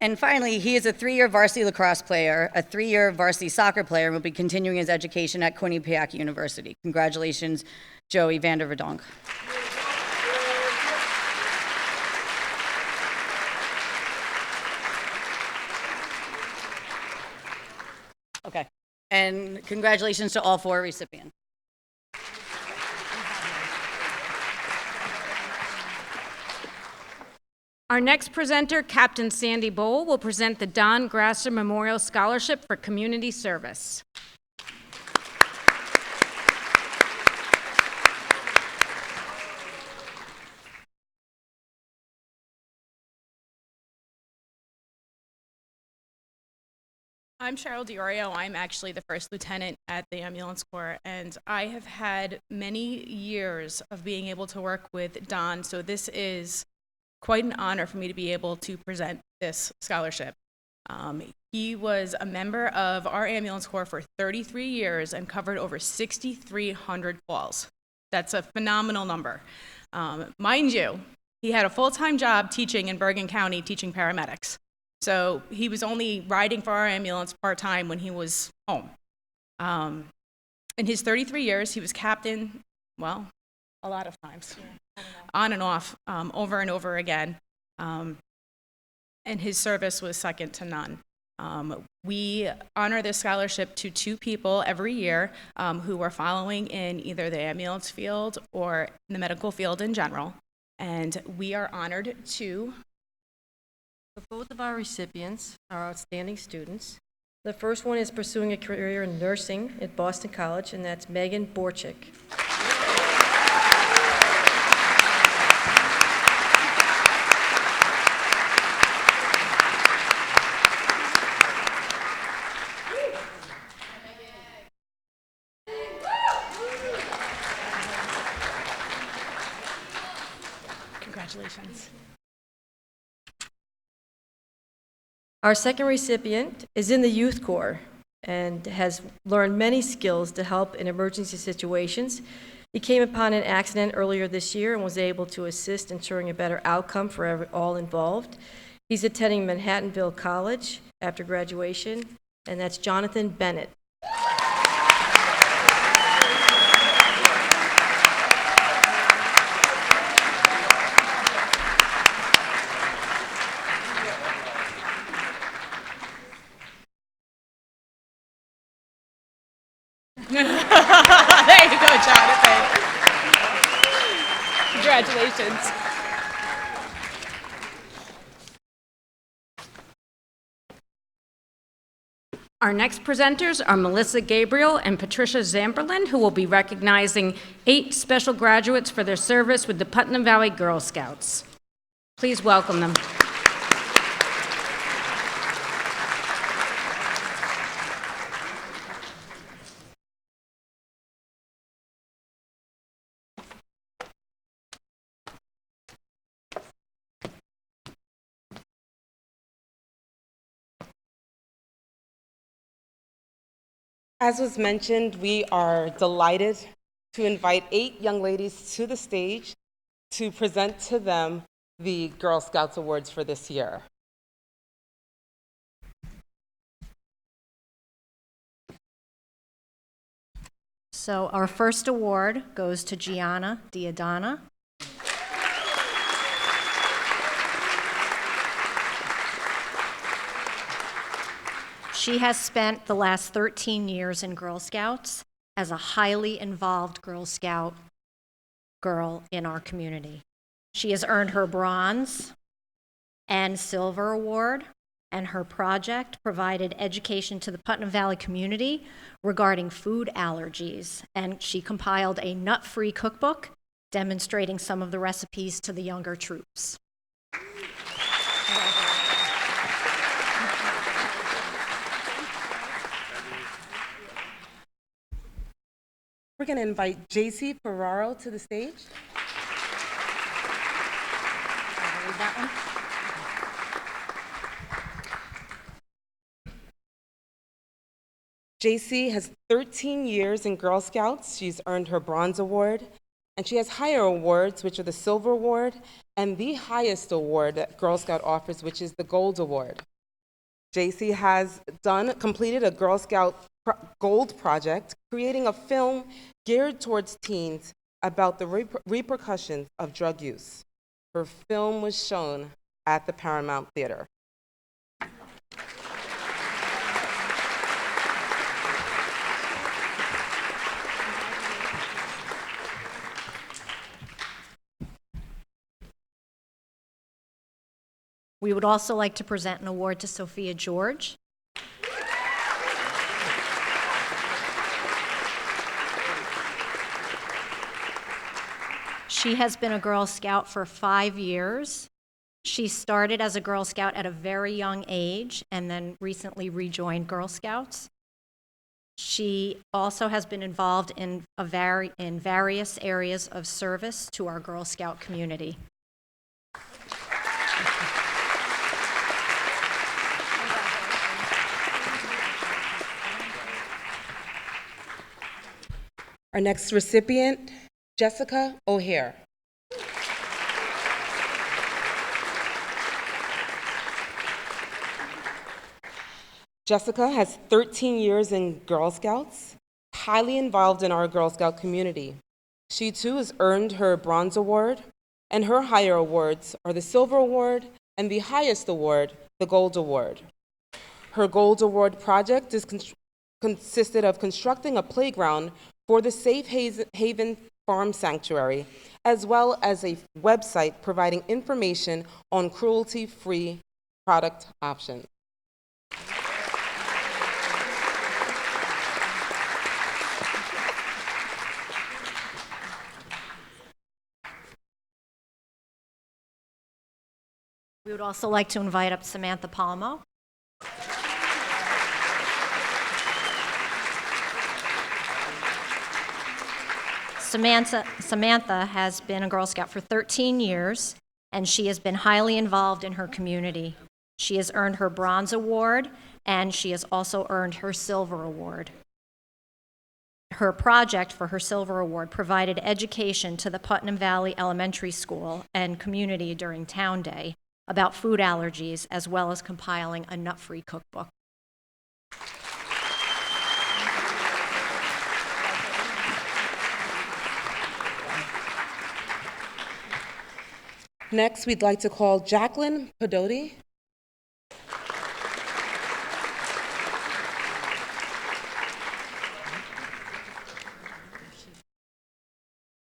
And finally, he is a 3-year varsity lacrosse player, a 3-year varsity soccer player, and will be continuing his education at Quinnipiac University. Congratulations, Joey Vanderverdonk. Okay, and congratulations to all 4 recipients. Our next presenter, Captain Sandy Bowl, will present the Don Groesser Memorial Scholarship for Community Service. I'm Cheryl Diorio. I'm actually the first lieutenant at the Ambulance Corps, and I have had many years of being able to work with Don, so this is quite an honor for me to be able to present this scholarship. He was a member of our ambulance corps for 33 years and covered over 6,300 calls. That's a phenomenal number. Mind you, he had a full-time job teaching in Bergen County, teaching paramedics. So he was only riding for our ambulance part-time when he was home. In his 33 years, he was captain, well, a lot of times, on and off, over and over again. And his service was second to none. We honor this scholarship to 2 people every year who are following in either the ambulance field or the medical field in general. And we are honored to... Both of our recipients are outstanding students. The first one is pursuing a career in nursing at Boston College, and that's Megan Borchik. Congratulations. Our second recipient is in the Youth Corps and has learned many skills to help in emergency situations. He came upon an accident earlier this year and was able to assist ensuring a better outcome for all involved. He's attending Manhattanville College after graduation, and that's Jonathan Bennett. There you go, Jonathan. Congratulations. Our next presenters are Melissa Gabriel and Patricia Zamberlin, who will be recognizing 8 special graduates for their service with the Putnam Valley Girl Scouts. Please welcome them. As was mentioned, we are delighted to invite 8 young ladies to the stage to present to them the Girl Scouts Awards for this year. So our first award goes to Gianna Diadana. She has spent the last 13 years in Girl Scouts as a highly involved Girl Scout girl in our community. She has earned her bronze and silver award, and her project provided education to the Putnam Valley community regarding food allergies, and she compiled a nut-free cookbook demonstrating some of the recipes to the younger troops. We're going to invite JC Ferraro to the stage. JC has 13 years in Girl Scouts. She's earned her Bronze Award, and she has higher awards, which are the Silver Award, and the highest award that Girl Scout offers, which is the Gold Award. JC has completed a Girl Scout Gold project, creating a film geared towards teens about the repercussions of drug use. Her film was shown at the Paramount Theater. We would also like to present an award to Sophia George. She has been a Girl Scout for 5 years. She started as a Girl Scout at a very young age and then recently rejoined Girl Scouts. She also has been involved in various areas of service to our Girl Scout community. Our next recipient, Jessica O'Hare. Jessica has 13 years in Girl Scouts, highly involved in our Girl Scout community. She too has earned her Bronze Award, and her higher awards are the Silver Award and the highest award, the Gold Award. Her Gold Award project consisted of constructing a playground for the Safe Haven Farm Sanctuary, as well as a website providing information on cruelty-free product options. We would also like to invite up Samantha Palmo. Samantha has been a Girl Scout for 13 years, and she has been highly involved in her community. She has earned her Bronze Award, and she has also earned her Silver Award. Her project for her Silver Award provided education to the Putnam Valley Elementary School and community during Town Day about food allergies, as well as compiling a nut-free cookbook. Next, we'd like to call Jacqueline Padoti.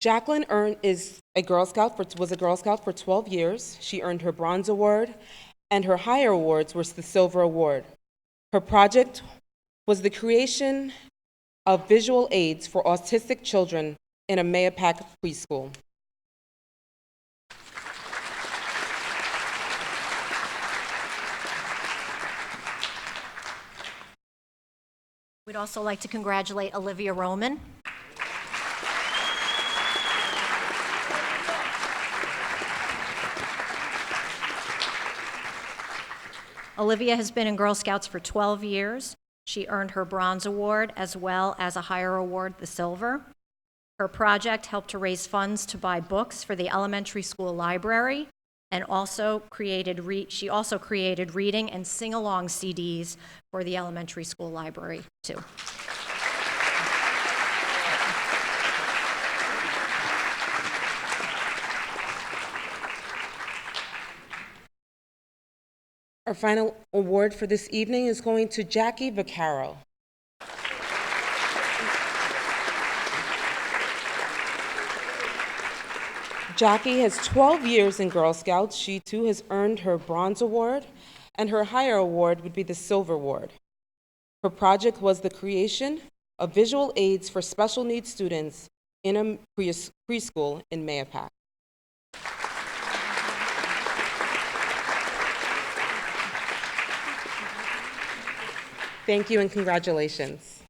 Jacqueline was a Girl Scout for 12 years. She earned her Bronze Award, and her higher awards was the Silver Award. Her project was the creation of visual aids for autistic children in a Mayapack preschool. We'd also like to congratulate Olivia Roman. Olivia has been in Girl Scouts for 12 years. She earned her Bronze Award as well as a higher award, the Silver. Her project helped to raise funds to buy books for the elementary school library, and she also created reading and sing-along CDs for the elementary school library too. Our final award for this evening is going to Jackie Vaccaro. Jackie has 12 years in Girl Scouts. She too has earned her Bronze Award, and her higher award would be the Silver Award. Her project was the creation of visual aids for special needs students in a preschool in Mayapack. Thank you and congratulations.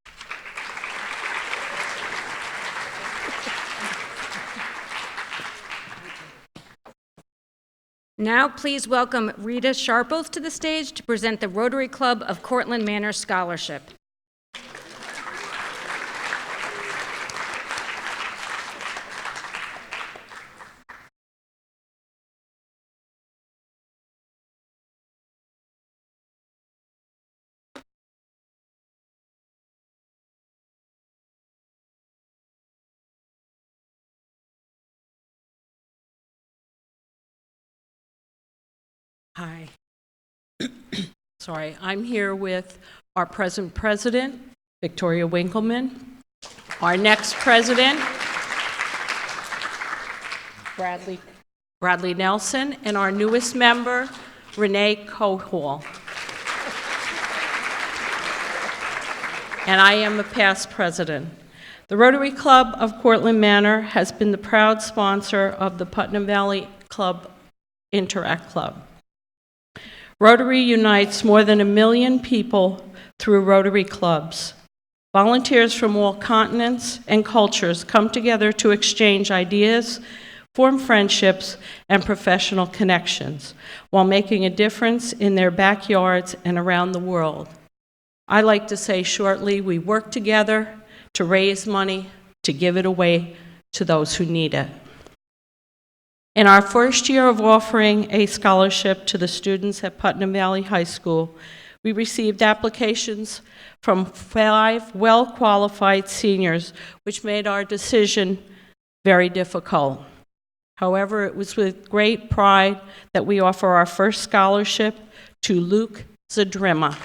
Now, please welcome Rita Sharpoth to the stage to present the Rotary Club of Cortlandt Manor Scholarship. Hi. Sorry, I'm here with our present president, Victoria Winkleman, our next president, Bradley Nelson, and our newest member, Renee Cohall. And I am a past president. The Rotary Club of Cortlandt Manor has been the proud sponsor of the Putnam Valley Club Interact Club. Rotary unites more than 1 million people through Rotary clubs. Volunteers from all continents and cultures come together to exchange ideas, form friendships, and professional connections, while making a difference in their backyards and around the world. I like to say shortly, we work together to raise money to give it away to those who need it. In our first year of offering a scholarship to the students at Putnam Valley High School, we received applications from 5 well-qualified seniors, which made our decision very difficult. However, it was with great pride that we offer our first scholarship to Luke Zadrima.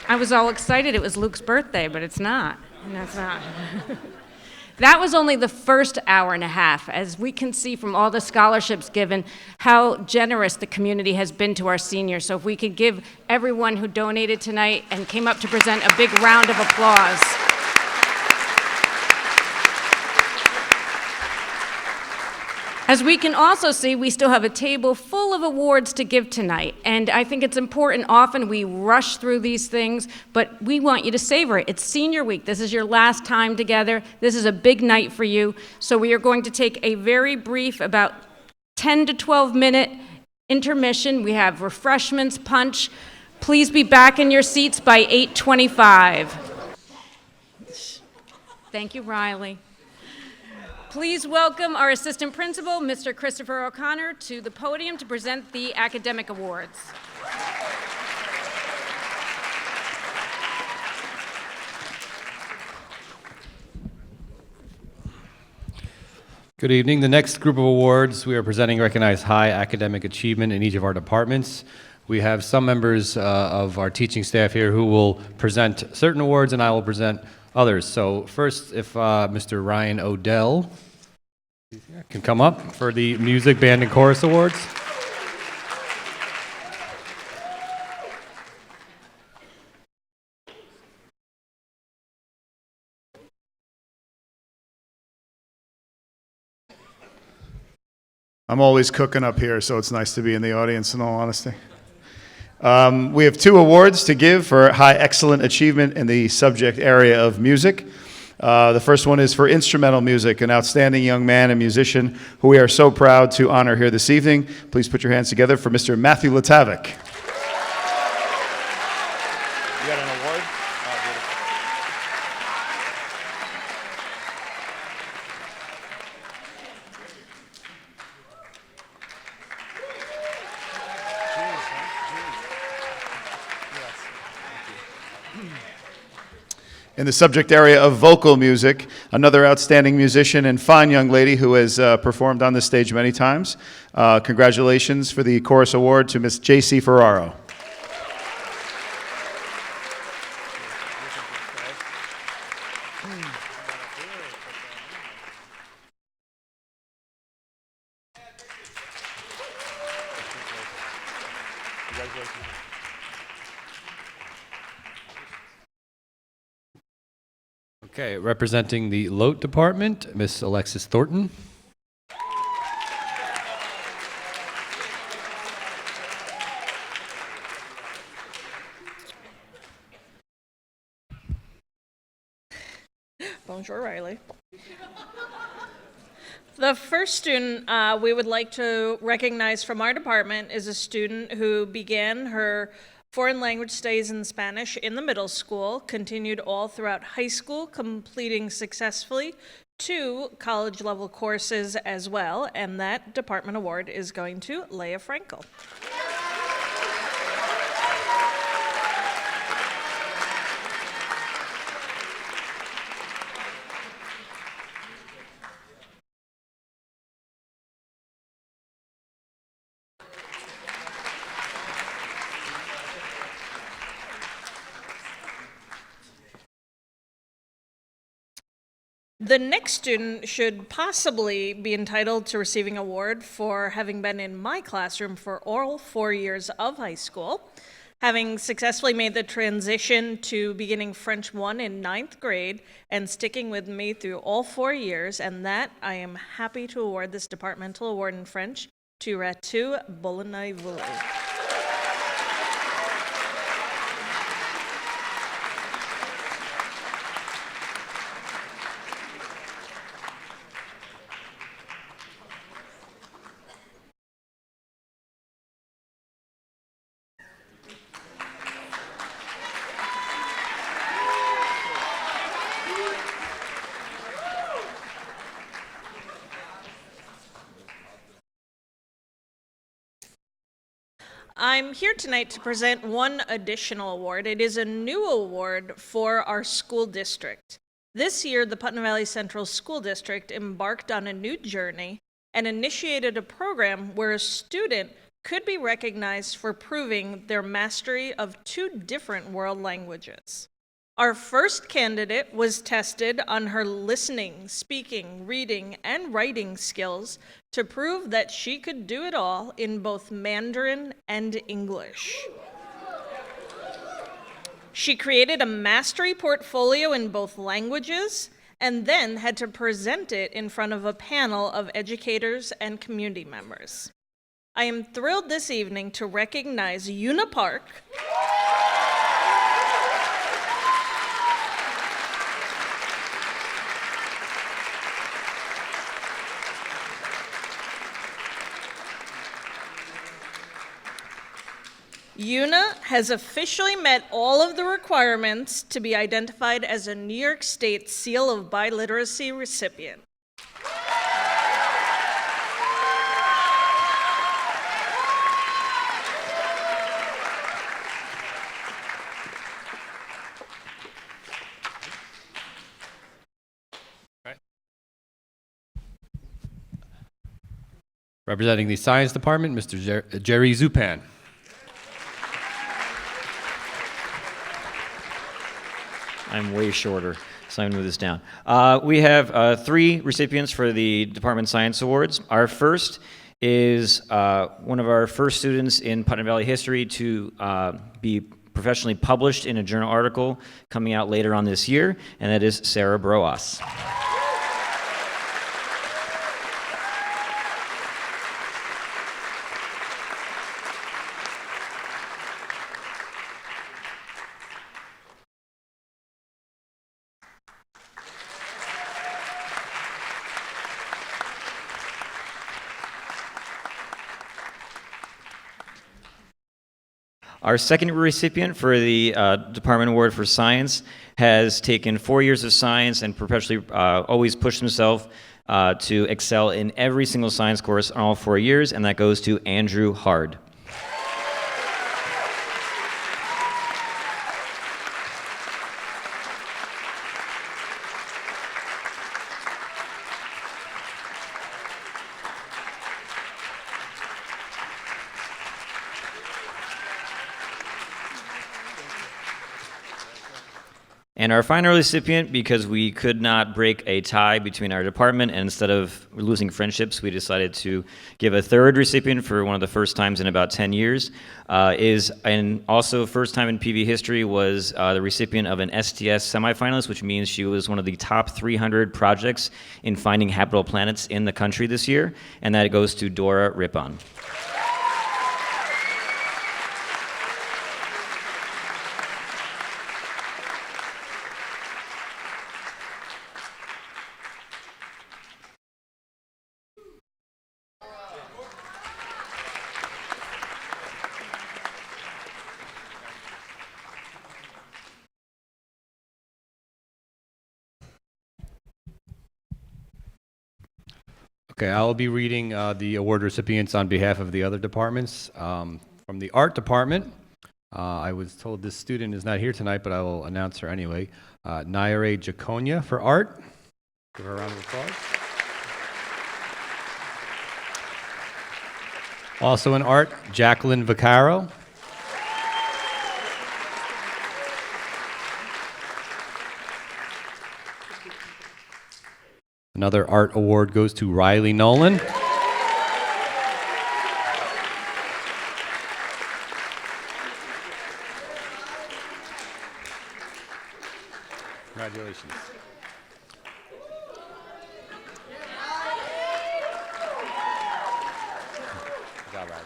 I was all excited it was Luke's birthday, but it's not. That's not. That was only the first hour and a half. As we can see from all the scholarships given, how generous the community has been to our seniors. So if we could give everyone who donated tonight and came up to present a big round of applause. As we can also see, we still have a table full of awards to give tonight. And I think it's important, often we rush through these things, but we want you to savor it. It's senior week. This is your last time together. This is a big night for you. So we are going to take a very brief, about 10 to 12 minute intermission. We have refreshments, punch. Please be back in your seats by 8:25. Thank you, Riley. Please welcome our assistant principal, Mr. Christopher O'Connor, to the podium to present the academic awards. Good evening. The next group of awards we are presenting recognize high academic achievement in each of our departments. We have some members of our teaching staff here who will present certain awards, and I will present others. So first, if Mr. Ryan Odell can come up for the Music, Band, and Chorus Awards. I'm always cooking up here, so it's nice to be in the audience, in all honesty. We have 2 awards to give for high excellent achievement in the subject area of music. The first one is for instrumental music, an outstanding young man and musician who we are so proud to honor here this evening. Please put your hands together for Mr. Matthew Latavik. You got an award? In the subject area of vocal music, another outstanding musician and fine young lady who has performed on this stage many times. Congratulations for the Chorus Award to Miss J.C. Ferraro. Okay, representing the Lote Department, Miss Alexis Thornton. Bonjour, Riley. The first student we would like to recognize from our department is a student who began her foreign language studies in Spanish in the middle school, continued all throughout high school, completing successfully 2 college-level courses as well, and that department award is going to Leah Frankel. The next student should possibly be entitled to receiving an award for having been in my classroom for all 4 years of high school. Having successfully made the transition to beginning French 1 in 9th grade and sticking with me through all 4 years, and that I am happy to award this departmental award in French to Ratu Bolonai-Vulu. I'm here tonight to present one additional award. It is a new award for our school district. This year, the Putnam Valley Central School District embarked on a new journey and initiated a program where a student could be recognized for proving their mastery of 2 different world languages. Our first candidate was tested on her listening, speaking, reading, and writing skills to prove that she could do it all in both Mandarin and English. She created a mastery portfolio in both languages and then had to present it in front of a panel of educators and community members. I am thrilled this evening to recognize Una Park, Una has officially met all of the requirements to be identified as a New York State Seal of Biliteracy recipient. Representing the Science Department, Mr. Jerry Zupan. I'm way shorter, so I'm going to move this down. We have 3 recipients for the Department Science Awards. Our first is one of our first students in Putnam Valley history to be professionally published in a journal article coming out later on this year, and that is Sarah Broas. Our second recipient for the Department Award for Science has taken 4 years of science and perpetually always pushed himself to excel in every single science course in all 4 years, and that goes to Andrew Hard. And our final recipient, because we could not break a tie between our department, and instead of losing friendships, we decided to give a third recipient for one of the first times in about 10 years, and also first time in PV history was the recipient of an STS semifinalist, which means she was one of the top 300 projects in finding habitable planets in the country this year, and that goes to Dora Rippon. Okay, I'll be reading the award recipients on behalf of the other departments. From the art department, I was told this student is not here tonight, but I will announce her anyway. Naire Jaconia for art. Give her a round of applause. Also in art, Jacqueline Vaccaro. Another art award goes to Riley Nolan. Congratulations. Good job, Riley.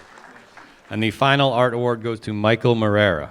And the final art award goes to Michael Marrera.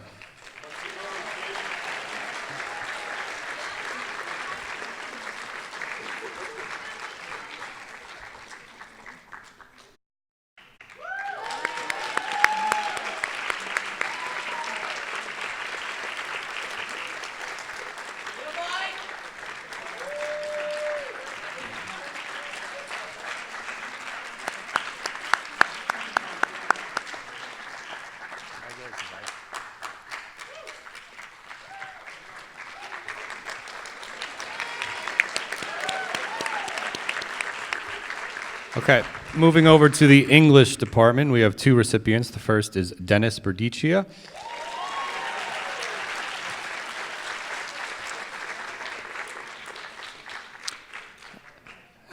Okay, moving over to the English department, we have two recipients. The first is Dennis Berdicia.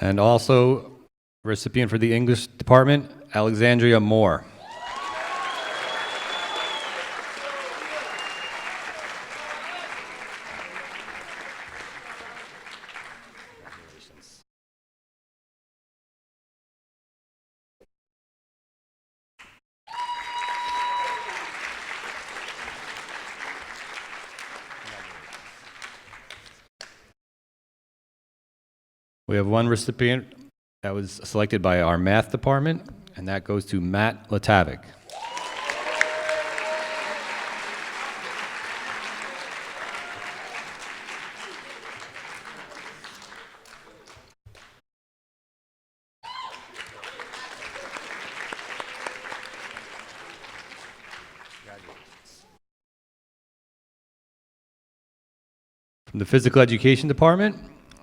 And also, recipient for the English department, Alexandria Moore. We have one recipient that was selected by our math department, and that goes to Matt Latavik. From the physical education department,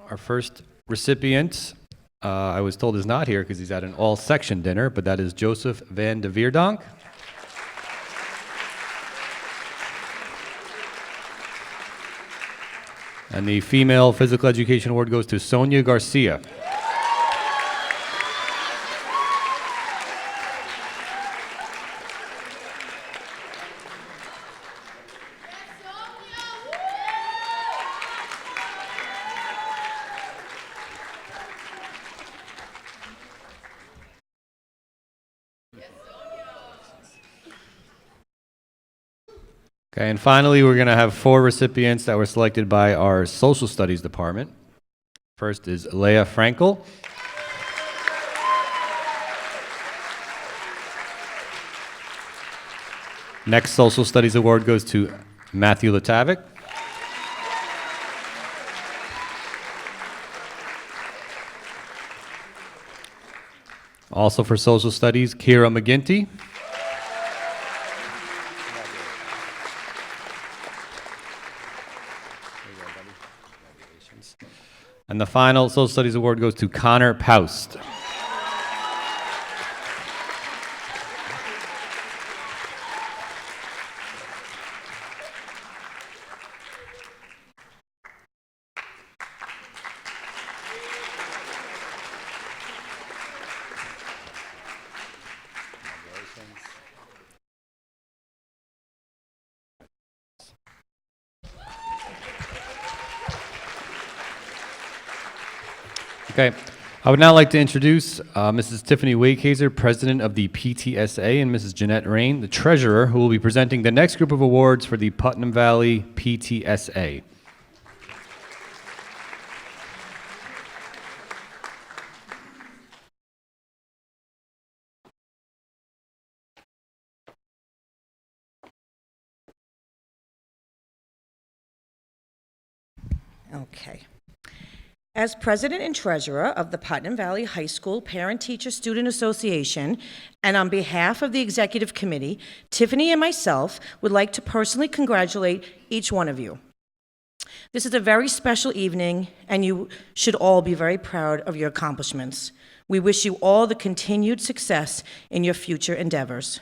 our first recipient, I was told is not here because he's at an all-section dinner, but that is Joseph van de Vierdonk. And the female physical education award goes to Sonia Garcia. Okay, and finally, we're going to have four recipients that were selected by our social studies department. First is Leah Frankel. Next social studies award goes to Matthew Latavik. Also for social studies, Kira McGinty. And the final social studies award goes to Connor Paust. Okay, I would now like to introduce Mrs. Tiffany Wakehazer, President of the PTSA, and Mrs. Jeanette Rain, the Treasurer, who will be presenting the next group of awards for the Putnam Valley PTSA. Okay. As President and Treasurer of the Putnam Valley High School Parent-Teacher Student Association, and on behalf of the Executive Committee, Tiffany and myself would like to personally congratulate each one of you. This is a very special evening, and you should all be very proud of your accomplishments. We wish you all the continued success in your future endeavors.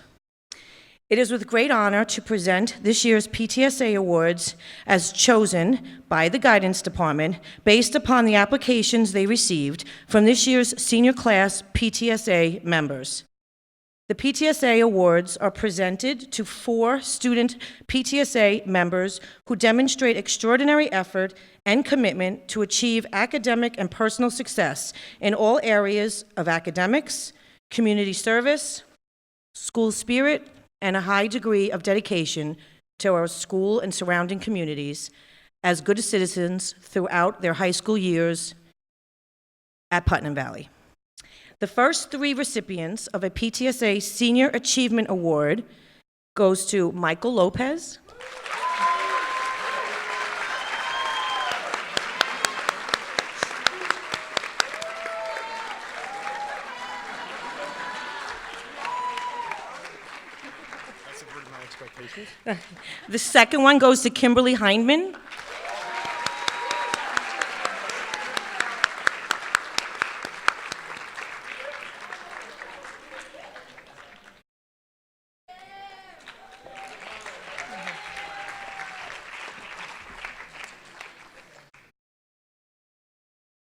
It is with great honor to present this year's PTSA Awards as chosen by the Guidance Department based upon the applications they received from this year's senior class PTSA members. The PTSA awards are presented to 4 student PTSA members who demonstrate extraordinary effort and commitment to achieve academic and personal success in all areas of academics, community service, school spirit, and a high degree of dedication to our school and surrounding communities as good citizens throughout their high school years at Putnam Valley. The first 3 recipients of a PTSA Senior Achievement Award goes to Michael Lopez, the second one goes to Kimberly Hindman,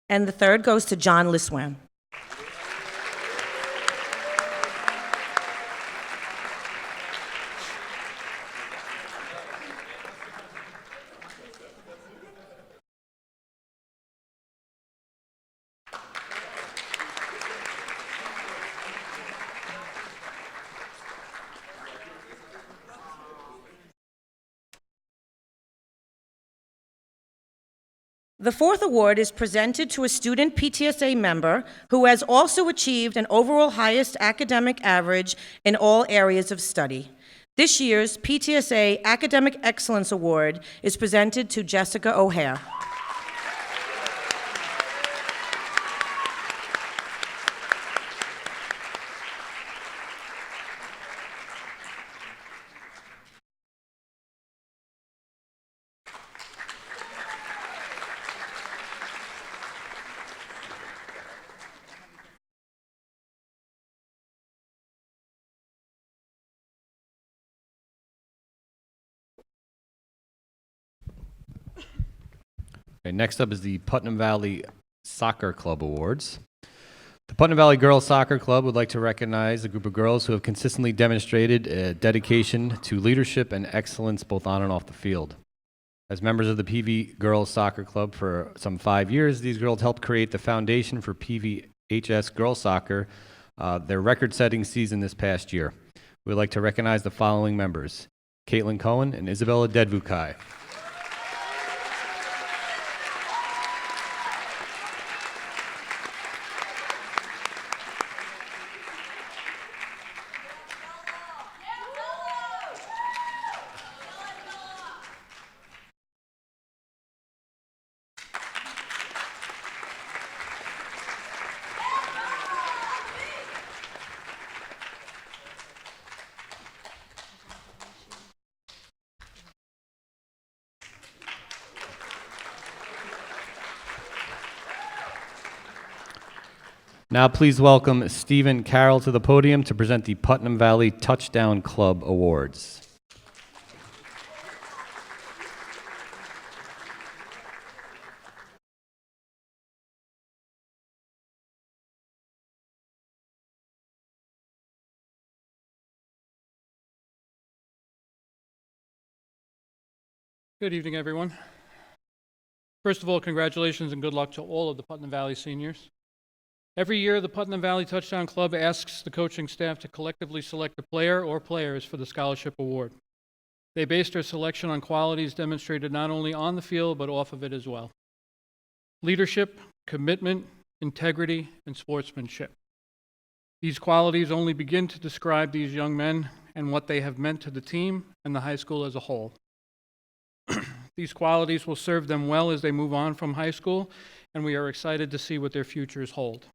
and the third goes to John Liswan. The fourth award is presented to a student PTSA member who has also achieved an overall highest academic average in all areas of study. This year's PTSA Academic Excellence Award is presented to Jessica O'Hare. Okay, next up is the Putnam Valley Soccer Club Awards. The Putnam Valley Girls Soccer Club would like to recognize a group of girls who have consistently demonstrated dedication to leadership and excellence both on and off the field. As members of the PV Girls Soccer Club for some 5 years, these girls helped create the foundation for PVHS Girls Soccer, their record-setting season this past year. We would like to recognize the following members: Caitlin Cohen and Isabella Dedvukai. Now please welcome Stephen Carroll to the podium to present the Putnam Valley Touchdown Club Awards. Good evening, everyone. First of all, congratulations and good luck to all of the Putnam Valley seniors. Every year, the Putnam Valley Touchdown Club asks the coaching staff to collectively select a player or players for the scholarship award. They base their selection on qualities demonstrated not only on the field, but off of it as well. Leadership, commitment, integrity, and sportsmanship. These qualities only begin to describe these young men and what they have meant to the team and the high school as a whole. These qualities will serve them well as they move on from high school, and we are excited to see what their futures hold.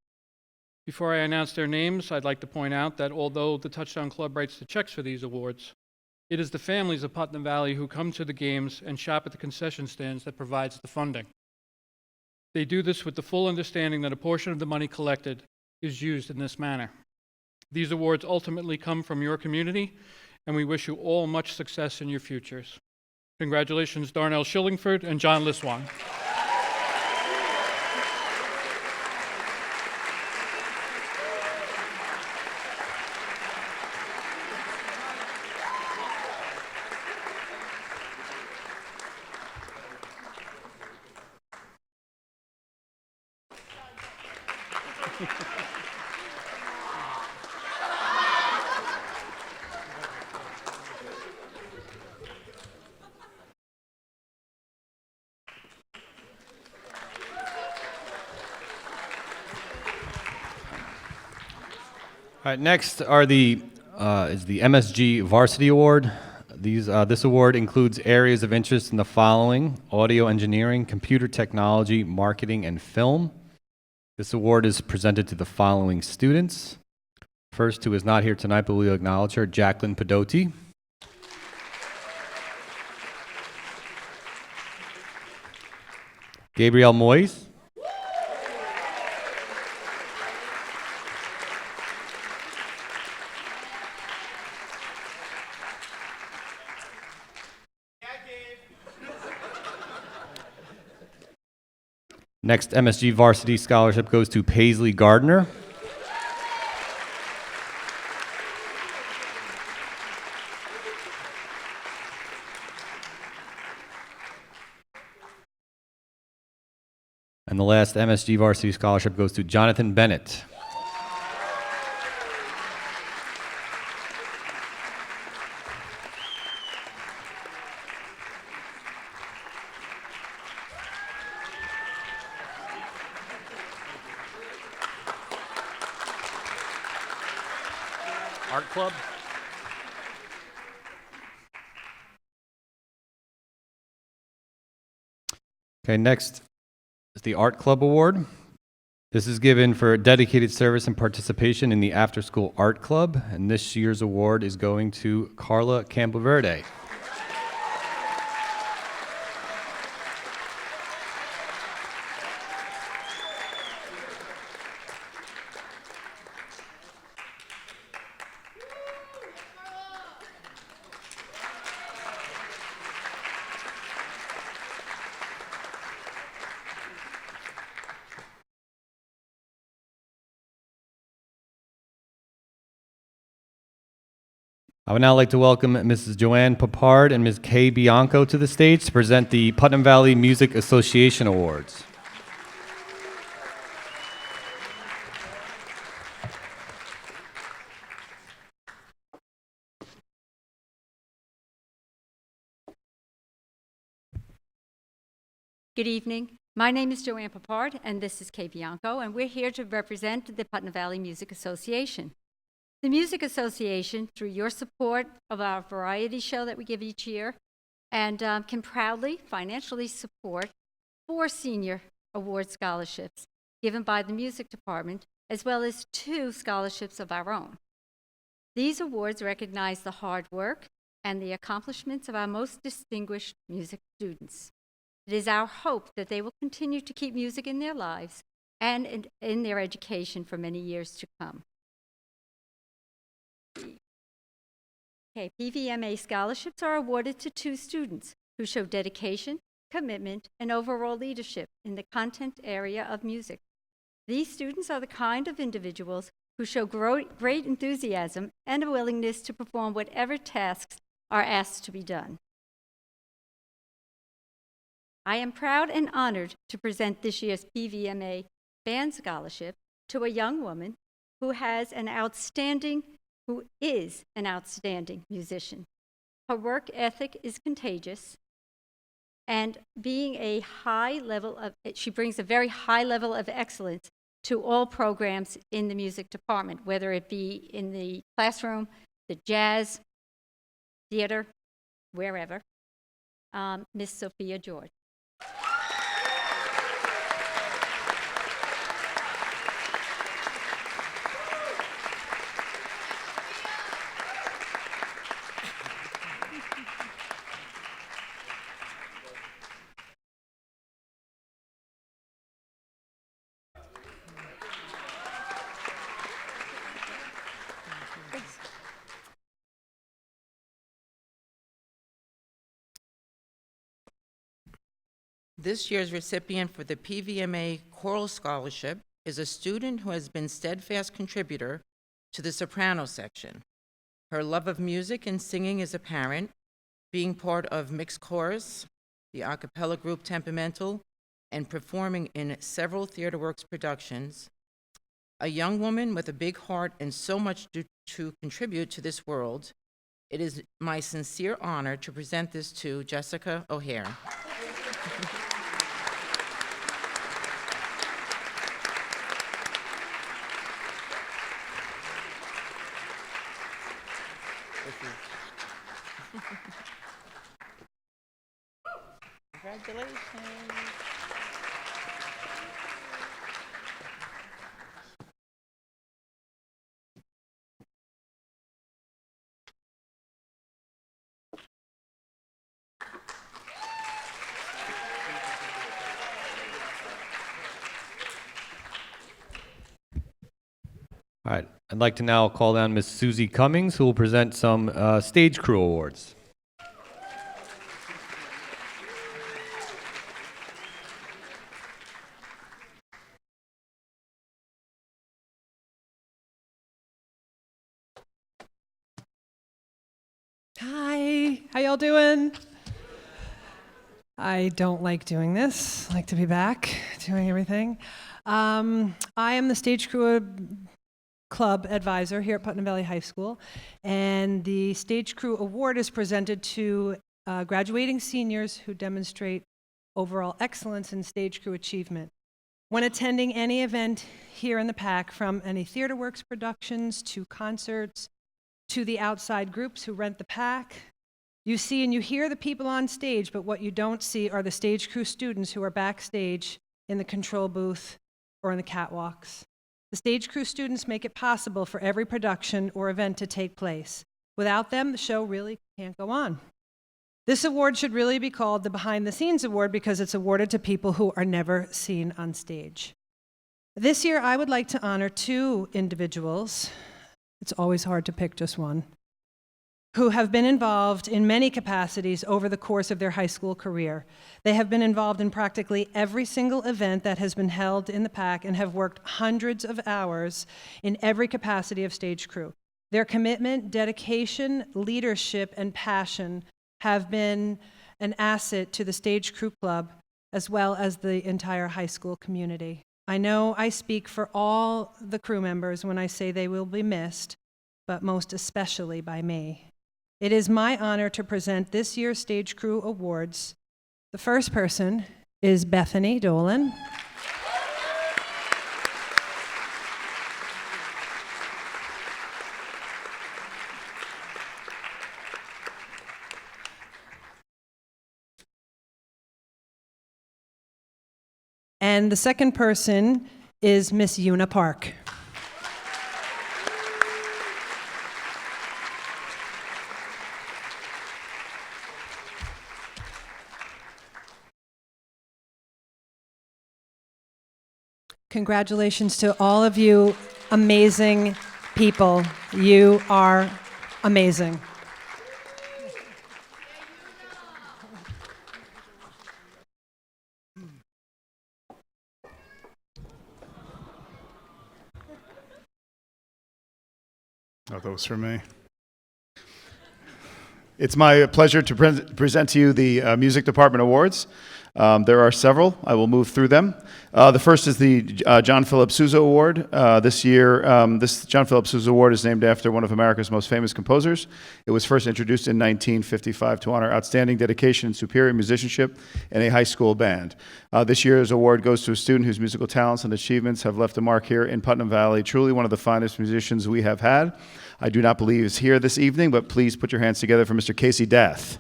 Before I announce their names, I'd like to point out that although the Touchdown Club writes the checks for these awards, it is the families of Putnam Valley who come to the games and shop at the concession stands that provides the funding. They do this with the full understanding that a portion of the money collected is used in this manner. These awards ultimately come from your community, and we wish you all much success in your futures. Congratulations, Darnell Shillingford and John Liswan. All right, next are is the MSG Varsity Award. This award includes areas of interest in the following: audio engineering, computer technology, marketing, and film. This award is presented to the following students. First, who is not here tonight, but we'll acknowledge her, Jacqueline Pedotti. Gabrielle Moyes. Next MSG Varsity Scholarship goes to Paisley Gardner. And the last MSG Varsity Scholarship goes to Jonathan Bennett. Art Club? Okay, next is the Art Club Award. This is given for dedicated service and participation in the After School Art Club, and this year's award is going to Carla Campoverde. I would now like to welcome Mrs. Joanne Papard and Ms. Kay Bianco to the stage to present the Putnam Valley Music Association Awards. Good evening. My name is Joanne Papard, and this is Kay Bianco, and we're here to represent the Putnam Valley Music Association. The Music Association, through your support of our variety show that we give each year, and can proudly financially support 4 senior award scholarships given by the music department, as well as 2 scholarships of our own. These awards recognize the hard work and the accomplishments of our most distinguished music students. It is our hope that they will continue to keep music in their lives and in their education for many years to come. Okay, PVMA scholarships are awarded to 2 students who show dedication, commitment, and overall leadership in the content area of music. These students are the kind of individuals who show great enthusiasm and a willingness to perform whatever tasks are asked to be done. I am proud and honored to present this year's PVMA Band Scholarship to a young woman who is an outstanding musician. Her work ethic is contagious, and she brings a very high level of excellence to all programs in the music department, whether it be in the classroom, the jazz, theater, wherever. Miss Sophia George. This year's recipient for the PVMA Choral Scholarship is a student who has been steadfast contributor to the soprano section. Her love of music and singing is apparent, being part of mixed chorus, the a cappella group Temperamental, and performing in several TheaterWorks productions. a young woman with a big heart and so much to contribute to this world. It is my sincere honor to present this to Jessica O'Hare. Congratulations. All right, I'd like to now call down Miss Susie Cummings, who will present some stage crew awards. Hi, how y'all doing? I don't like doing this. I like to be back doing everything. I am the stage crew club advisor here at Putnam Valley High School, and the Stage Crew Award is presented to graduating seniors who demonstrate overall excellence in stage crew achievement. When attending any event here in the PAC, from any Theater Works productions to concerts to the outside groups who rent the PAC, you see and you hear the people on stage, but what you don't see are the stage crew students who are backstage in the control booth or in the catwalks. The stage crew students make it possible for every production or event to take place. Without them, the show really can't go on. This award should really be called the Behind the Scenes Award because it's awarded to people who are never seen on stage. This year, I would like to honor two individuals, it's always hard to pick just one, who have been involved in many capacities over the course of their high school career. They have been involved in practically every single event that has been held in the PAC and have worked hundreds of hours in every capacity of stage crew. Their commitment, dedication, leadership, and passion have been an asset to the Stage Crew Club as well as the entire high school community. I know I speak for all the crew members when I say they will be missed, but most especially by me. It is my honor to present this year's Stage Crew Awards. The first person is Bethany Dolan. And the second person is Miss Una Park. Congratulations to all of you amazing people. You are amazing. Oh, those for me. It's my pleasure to present to you the Music Department Awards. There are several. I will move through them. The first is the John Philip Sousa Award. This year, this John Philip Sousa Award is named after one of America's most famous composers. It was first introduced in 1955 to honor outstanding dedication and superior musicianship in a high school band. This year's award goes to a student whose musical talents and achievements have left a mark here in Putnam Valley, truly one of the finest musicians we have had. I do not believe he's here this evening, but please put your hands together for Mr. Casey Dath.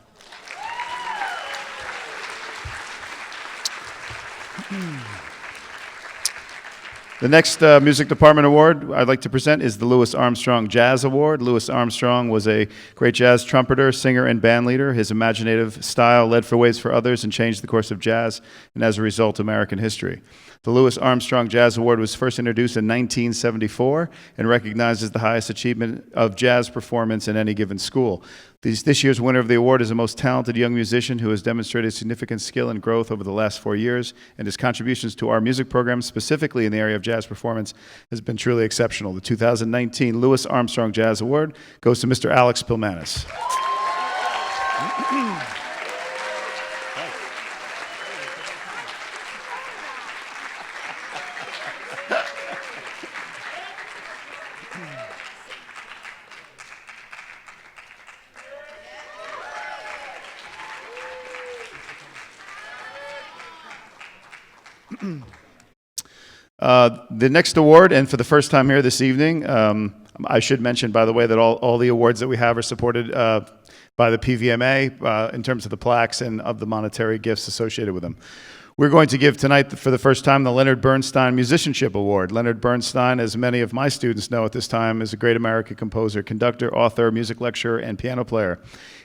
The next Music Department Award I'd like to present is the Louis Armstrong Jazz Award. Louis Armstrong was a great jazz trumpeter, singer, and band leader. His imaginative style led for ways for others and changed the course of jazz, and as a result, American history. The Louis Armstrong Jazz Award was first introduced in 1974 and recognizes the highest achievement of jazz performance in any given school. This year's winner of the award is the most talented young musician who has demonstrated significant skill and growth over the last 4 years, and his contributions to our music program, specifically in the area of jazz performance, has been truly exceptional. The 2019 Louis Armstrong Jazz Award goes to Mr. Alex Pilmanis. The next award, and for the first time here this evening, I should mention, by the way, that all the awards that we have are supported by the PVMA in terms of the plaques and of the monetary gifts associated with them. We're going to give tonight, for the first time, the Leonard Bernstein Musicianship Award. Leonard Bernstein, as many of my students know at this time, is a great American composer, conductor, author, music lecturer, and piano player.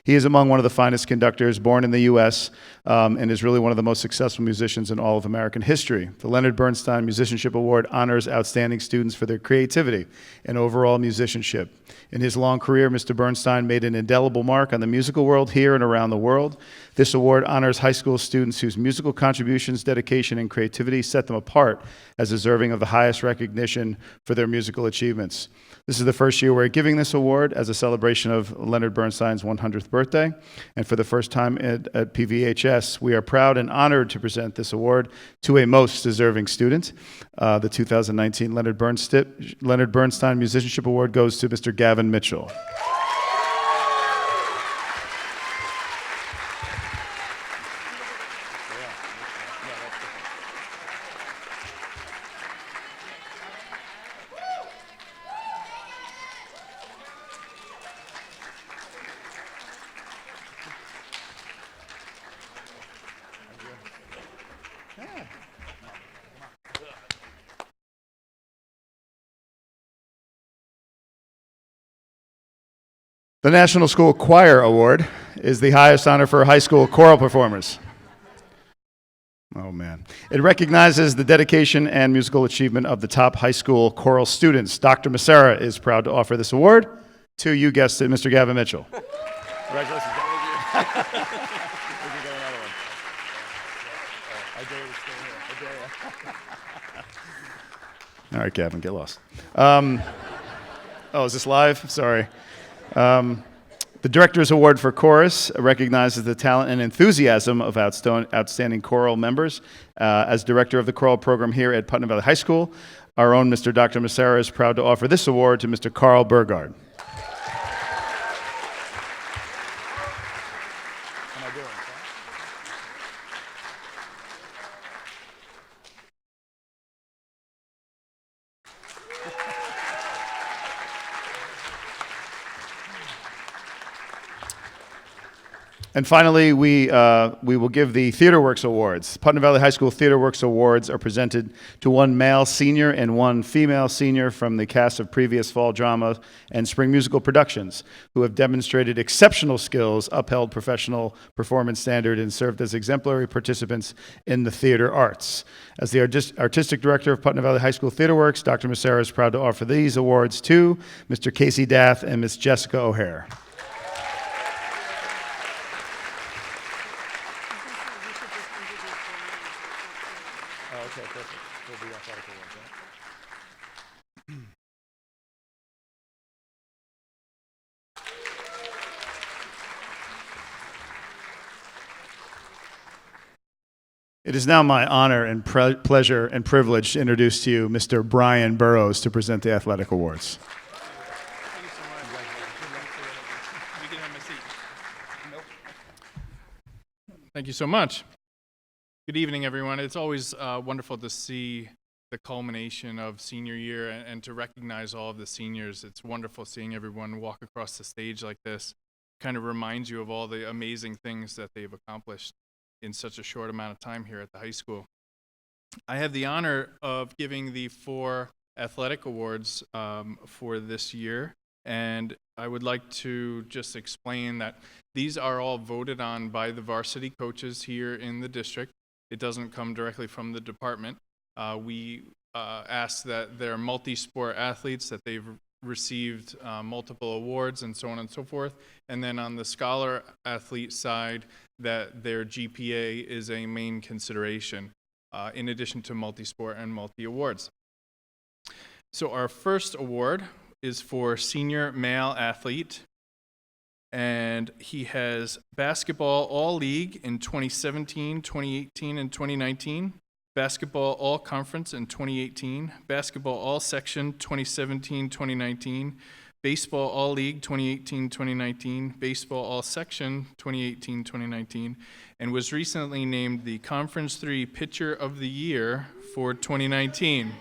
He is among one of the finest conductors born in the U.S. And is really one of the most successful musicians in all of American history. The Leonard Bernstein Musicianship Award honors outstanding students for their creativity and overall musicianship. In his long career, Mr. Bernstein made an indelible mark on the musical world here and around the world. This award honors high school students whose musical contributions, dedication, and creativity set them apart as deserving of the highest recognition for their musical achievements. This is the first year we're giving this award as a celebration of Leonard Bernstein's 100th birthday. And for the first time at PVHS, we are proud and honored to present this award to a most deserving student. The 2019 Leonard Bernstein Musicianship Award goes to Mr. Gavin Mitchell. The National School Choir Award is the highest honor for high school choral performers. Oh, man. It recognizes the dedication and musical achievement of the top high school choral students. Dr. Massera is proud to offer this award to, you guessed it, Mr. Gavin Mitchell. Congratulations. All right, Gavin, get lost. Oh, is this live? Sorry. The Director's Award for Chorus recognizes the talent and enthusiasm of outstanding choral members. As director of the choral program here at Putnam Valley High School, our own Mr. Dr. Massera is proud to offer this award to Mr. Carl Burgard. And finally, we will give the Theater Works Awards. Putnam Valley High School Theater Works Awards are presented to one male senior and one female senior from the cast of previous fall drama and spring musical productions who have demonstrated exceptional skills, upheld professional performance standard, and served as exemplary participants in the theater arts. As the artistic director of Putnam Valley High School Theater Works, Dr. Massera is proud to offer these awards to Mr. Casey Dath and Ms. Jessica O'Hare. It is now my honor and pleasure and privilege to introduce to you Mr. Brian Burrows to present the athletic awards. Thank you so much. Good evening, everyone. It's always wonderful to see the culmination of senior year and to recognize all of the seniors. It's wonderful seeing everyone walk across the stage like this. Kind of reminds you of all the amazing things that they've accomplished in such a short amount of time here at the high school. I have the honor of giving the 4 athletic awards for this year, and I would like to just explain that these are all voted on by the varsity coaches here in the district. It doesn't come directly from the department. We ask that they're multi-sport athletes, that they've received multiple awards and so on and so forth. And then on the scholar athlete side, that their GPA is a main consideration, in addition to multi-sport and multi-awards. So our first award is for senior male athlete, and he has basketball all-league in 2017, 2018, and 2019, basketball all-conference in 2018, basketball all-section 2017, 2019, Baseball All-League 2018-2019, Baseball All-Section 2018-2019, and was recently named the Conference 3 Pitcher of the Year for 2019.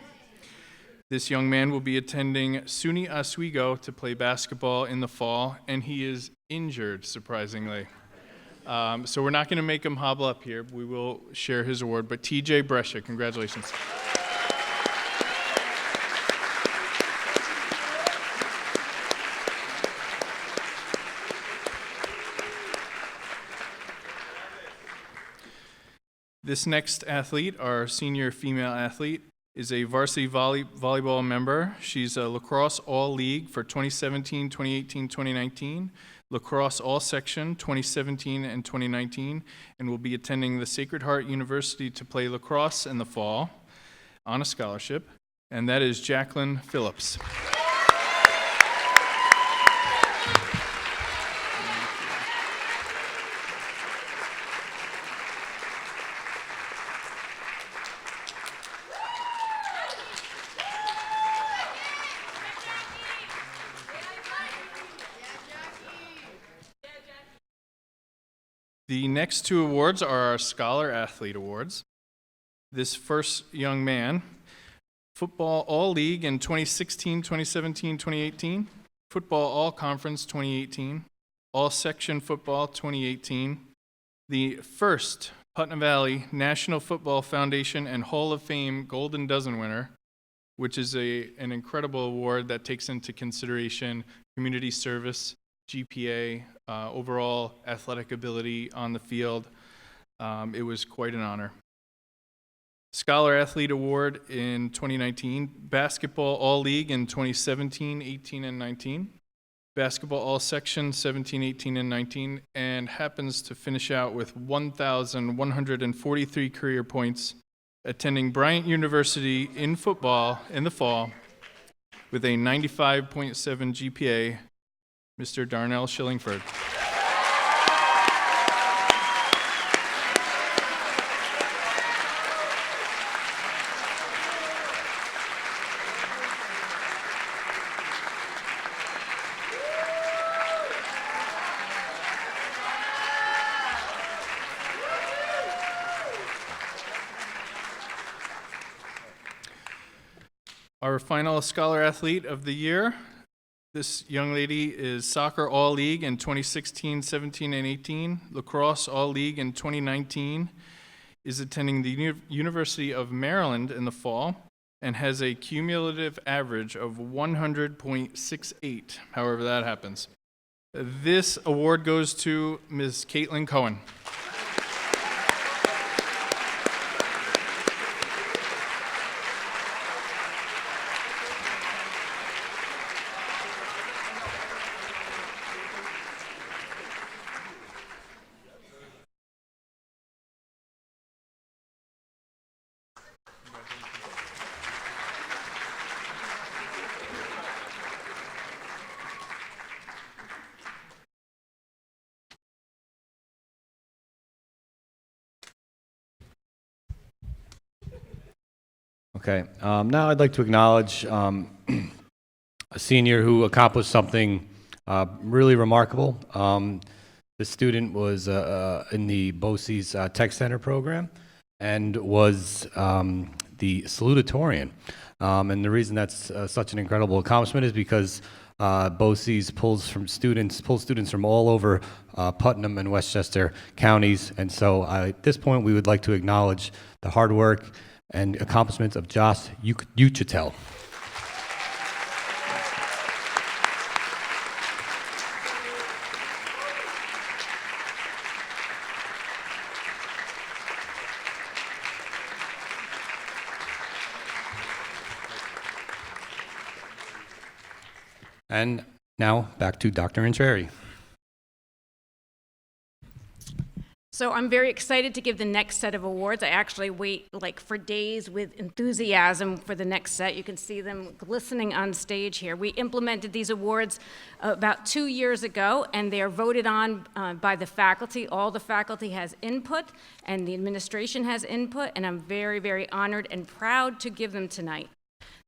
This young man will be attending SUNY Oswego to play basketball in the fall, and he is injured, surprisingly. So we're not going to make him hobble up here. We will share his award, but TJ Brescia, congratulations. This next athlete, our senior female athlete, is a varsity volleyball member. She's a lacrosse all-league for 2017, 2018, 2019, lacrosse all-section 2017 and 2019, and will be attending the Sacred Heart University to play lacrosse in the fall on a scholarship, and that is Jacqueline Phillips. The next two awards are our Scholar Athlete Awards. This first young man, Football All-League in 2016, 2017, 2018, Football All-Conference 2018, All-Section Football 2018, the first Putnam Valley National Football Foundation and Hall of Fame Golden Dozen winner, which is an incredible award that takes into consideration community service, GPA, overall athletic ability on the field. It was quite an honor. Scholar Athlete Award in 2019, Basketball All-League in 2017, 18, and 19, Basketball All-Section 17, 18, and 19, and happens to finish out with 1,143 career points, attending Bryant University in football in the fall with a 95.7 GPA, Mr. Darnell Shillingford. Our final Scholar Athlete of the Year. This young lady is Soccer All-League in 2016, 17, and 18, Lacrosse All-League in 2019, is attending the University of Maryland in the fall, and has a cumulative average of 100.68, however that happens. This award goes to Ms. Caitlin Cohen. Okay, now I'd like to acknowledge a senior who accomplished something really remarkable. This student was in the BOCES Tech Center program and was the salutatorian. And the reason that's such an incredible accomplishment is because BOCES pulls students from all over Putnam and Westchester counties. And so at this point, we would like to acknowledge the hard work and accomplishments of Josh Uchitel. And now back to Dr. Incheri. So I'm very excited to give the next set of awards. I actually wait for days with enthusiasm for the next set. You can see them glistening on stage here. We implemented these awards about 2 years ago, and they are voted on by the faculty. All the faculty has input, and the administration has input, and I'm very, very honored and proud to give them tonight.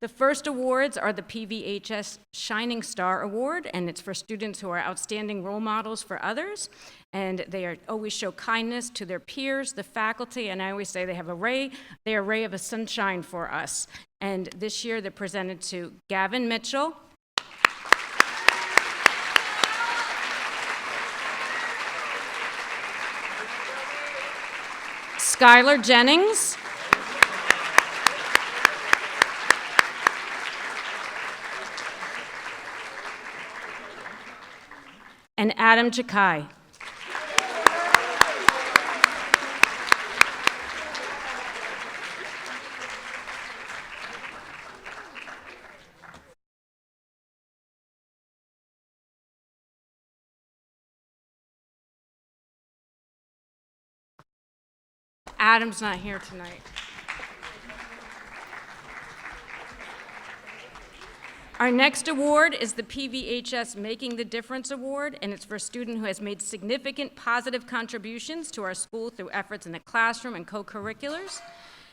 The first awards are the PVHS Shining Star Award, and it's for students who are outstanding role models for others, and always show kindness to their peers, the faculty, and I always say they're a ray of a sunshine for us. And this year they're presented to Gavin Mitchell, Skylar Jennings, and Adam Chakai. Adam's not here tonight. Our next award is the PVHS Making the Difference Award, and it's for a student who has made significant positive contributions to our school through efforts in the classroom and co-curriculars.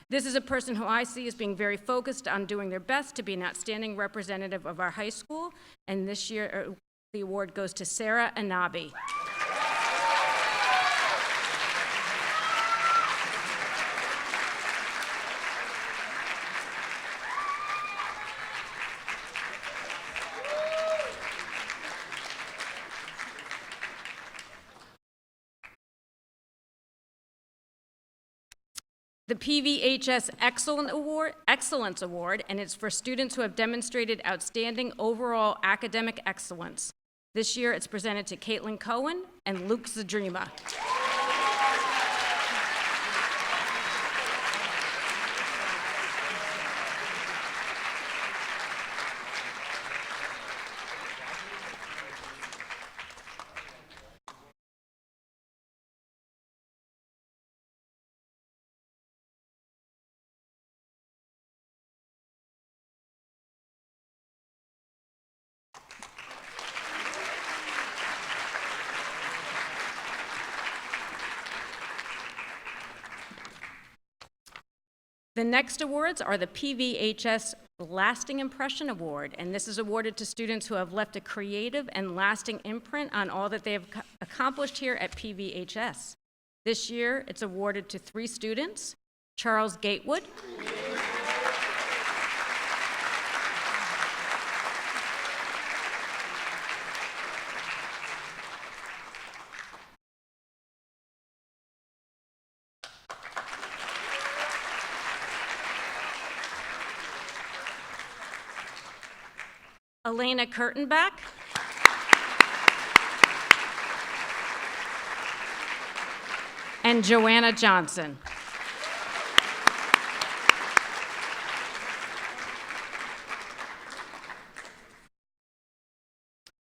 This is a person who I see as being very focused on doing their best to be an outstanding representative of our high school, and this year the award goes to Sarah Anabi. The PVHS Excellence Award, and it's for students who have demonstrated outstanding overall academic excellence. This year, it's presented to Caitlin Cohen and Luke Zadrima. The next awards are the PVHS Lasting Impression Award, and this is awarded to students who have left a creative and lasting imprint on all that they have accomplished here at PVHS. This year, it's awarded to 3 students: Charles Gatewood, Elena Kurtenbach, and Joanna Johnson.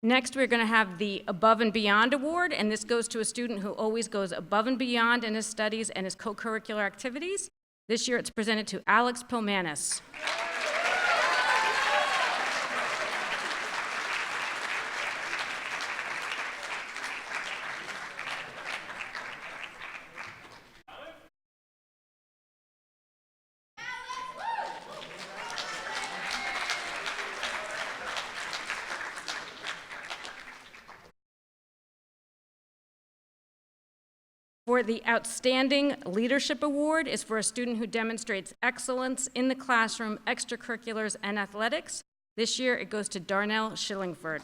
Next, we're going to have the Above and Beyond Award, and this goes to a student who always goes above and beyond in his studies and his co-curricular activities. This year, it's presented to Alex Pilmanis. For the Outstanding Leadership Award is for a student who demonstrates excellence in the classroom, extracurriculars, and athletics. This year, it goes to Darnell Schillingford.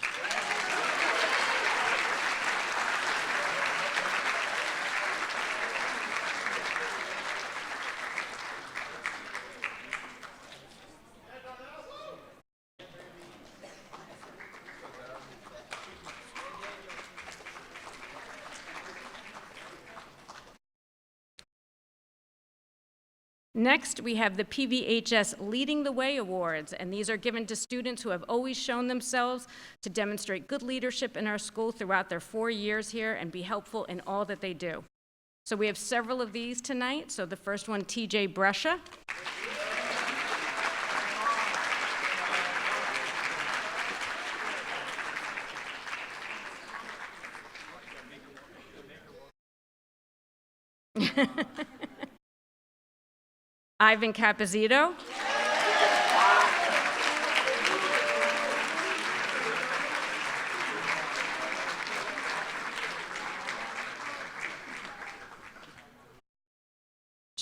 Next, we have the PVHS Leading the Way Awards, and these are given to students who have always shown themselves to demonstrate good leadership in our school throughout their 4 years here and be helpful in all that they do. So we have several of these tonight. So the first one, TJ Brescia. Ivan Capozito.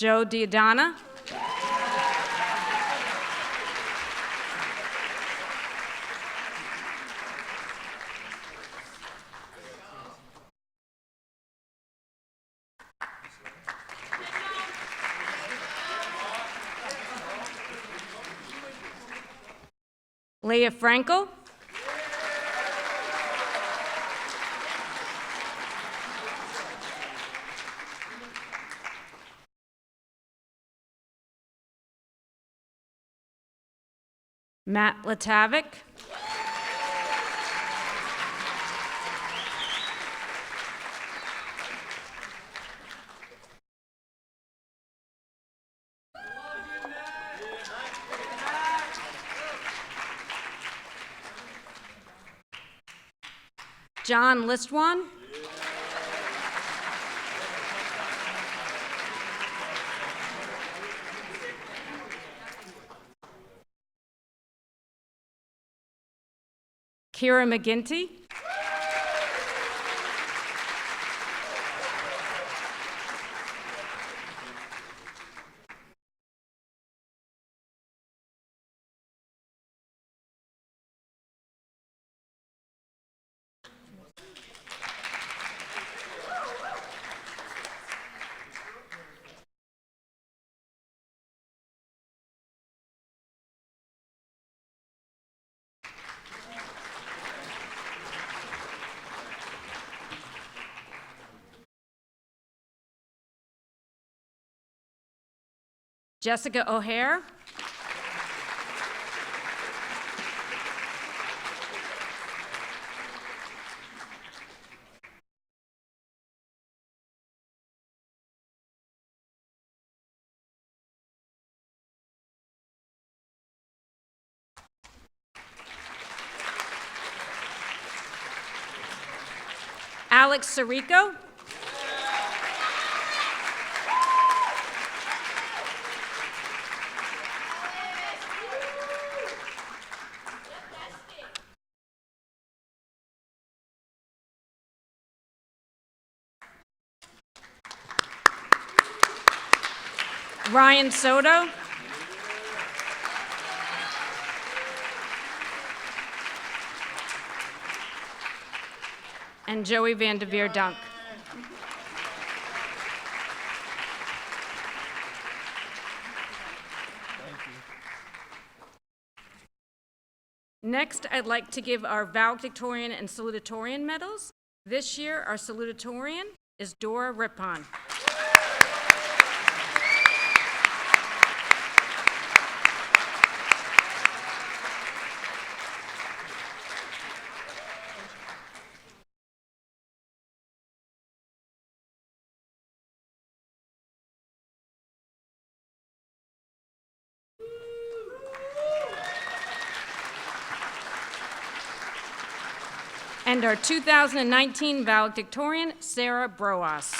Joe Diodana. Leah Frankel. Matt Latavik. John Listwan. Kira McGinty. Jessica O'Hare. Alex Sirico. Ryan Soto. And Joey Van de Veer Dunk. Next, I'd like to give our valedictorian and salutatorian medals. This year, our salutatorian is Dora Rippon. And our 2019 valedictorian, Sarah Broas.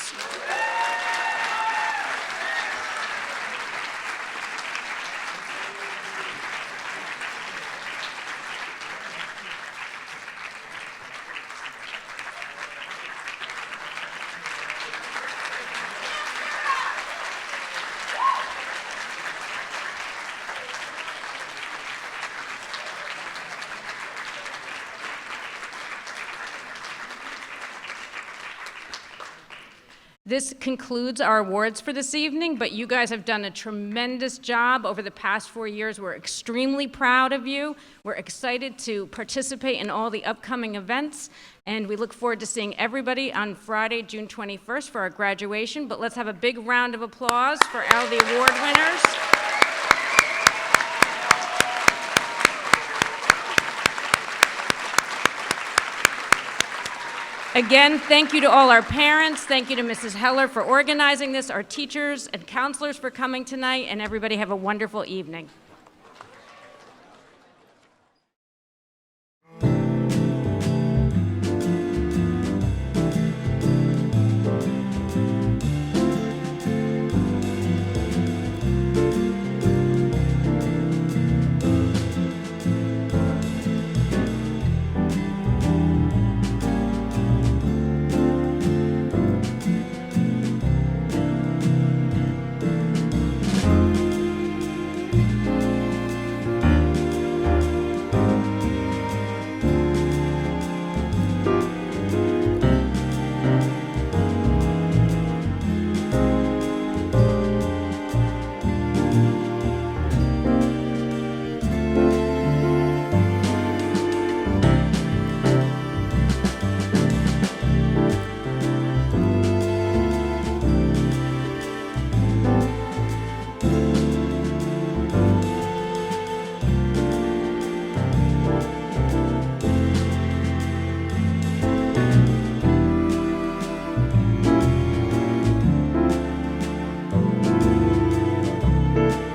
This concludes our awards for this evening, but you guys have done a tremendous job over the past 4 years. We're extremely proud of you. We're excited to participate in all the upcoming events, and we look forward to seeing everybody on Friday, June 21st for our graduation. But let's have a big round of applause for all the award winners. Again, thank you to all our parents. Thank you to Mrs. Heller for organizing this, our teachers and counselors for coming tonight, and everybody have a wonderful evening. you.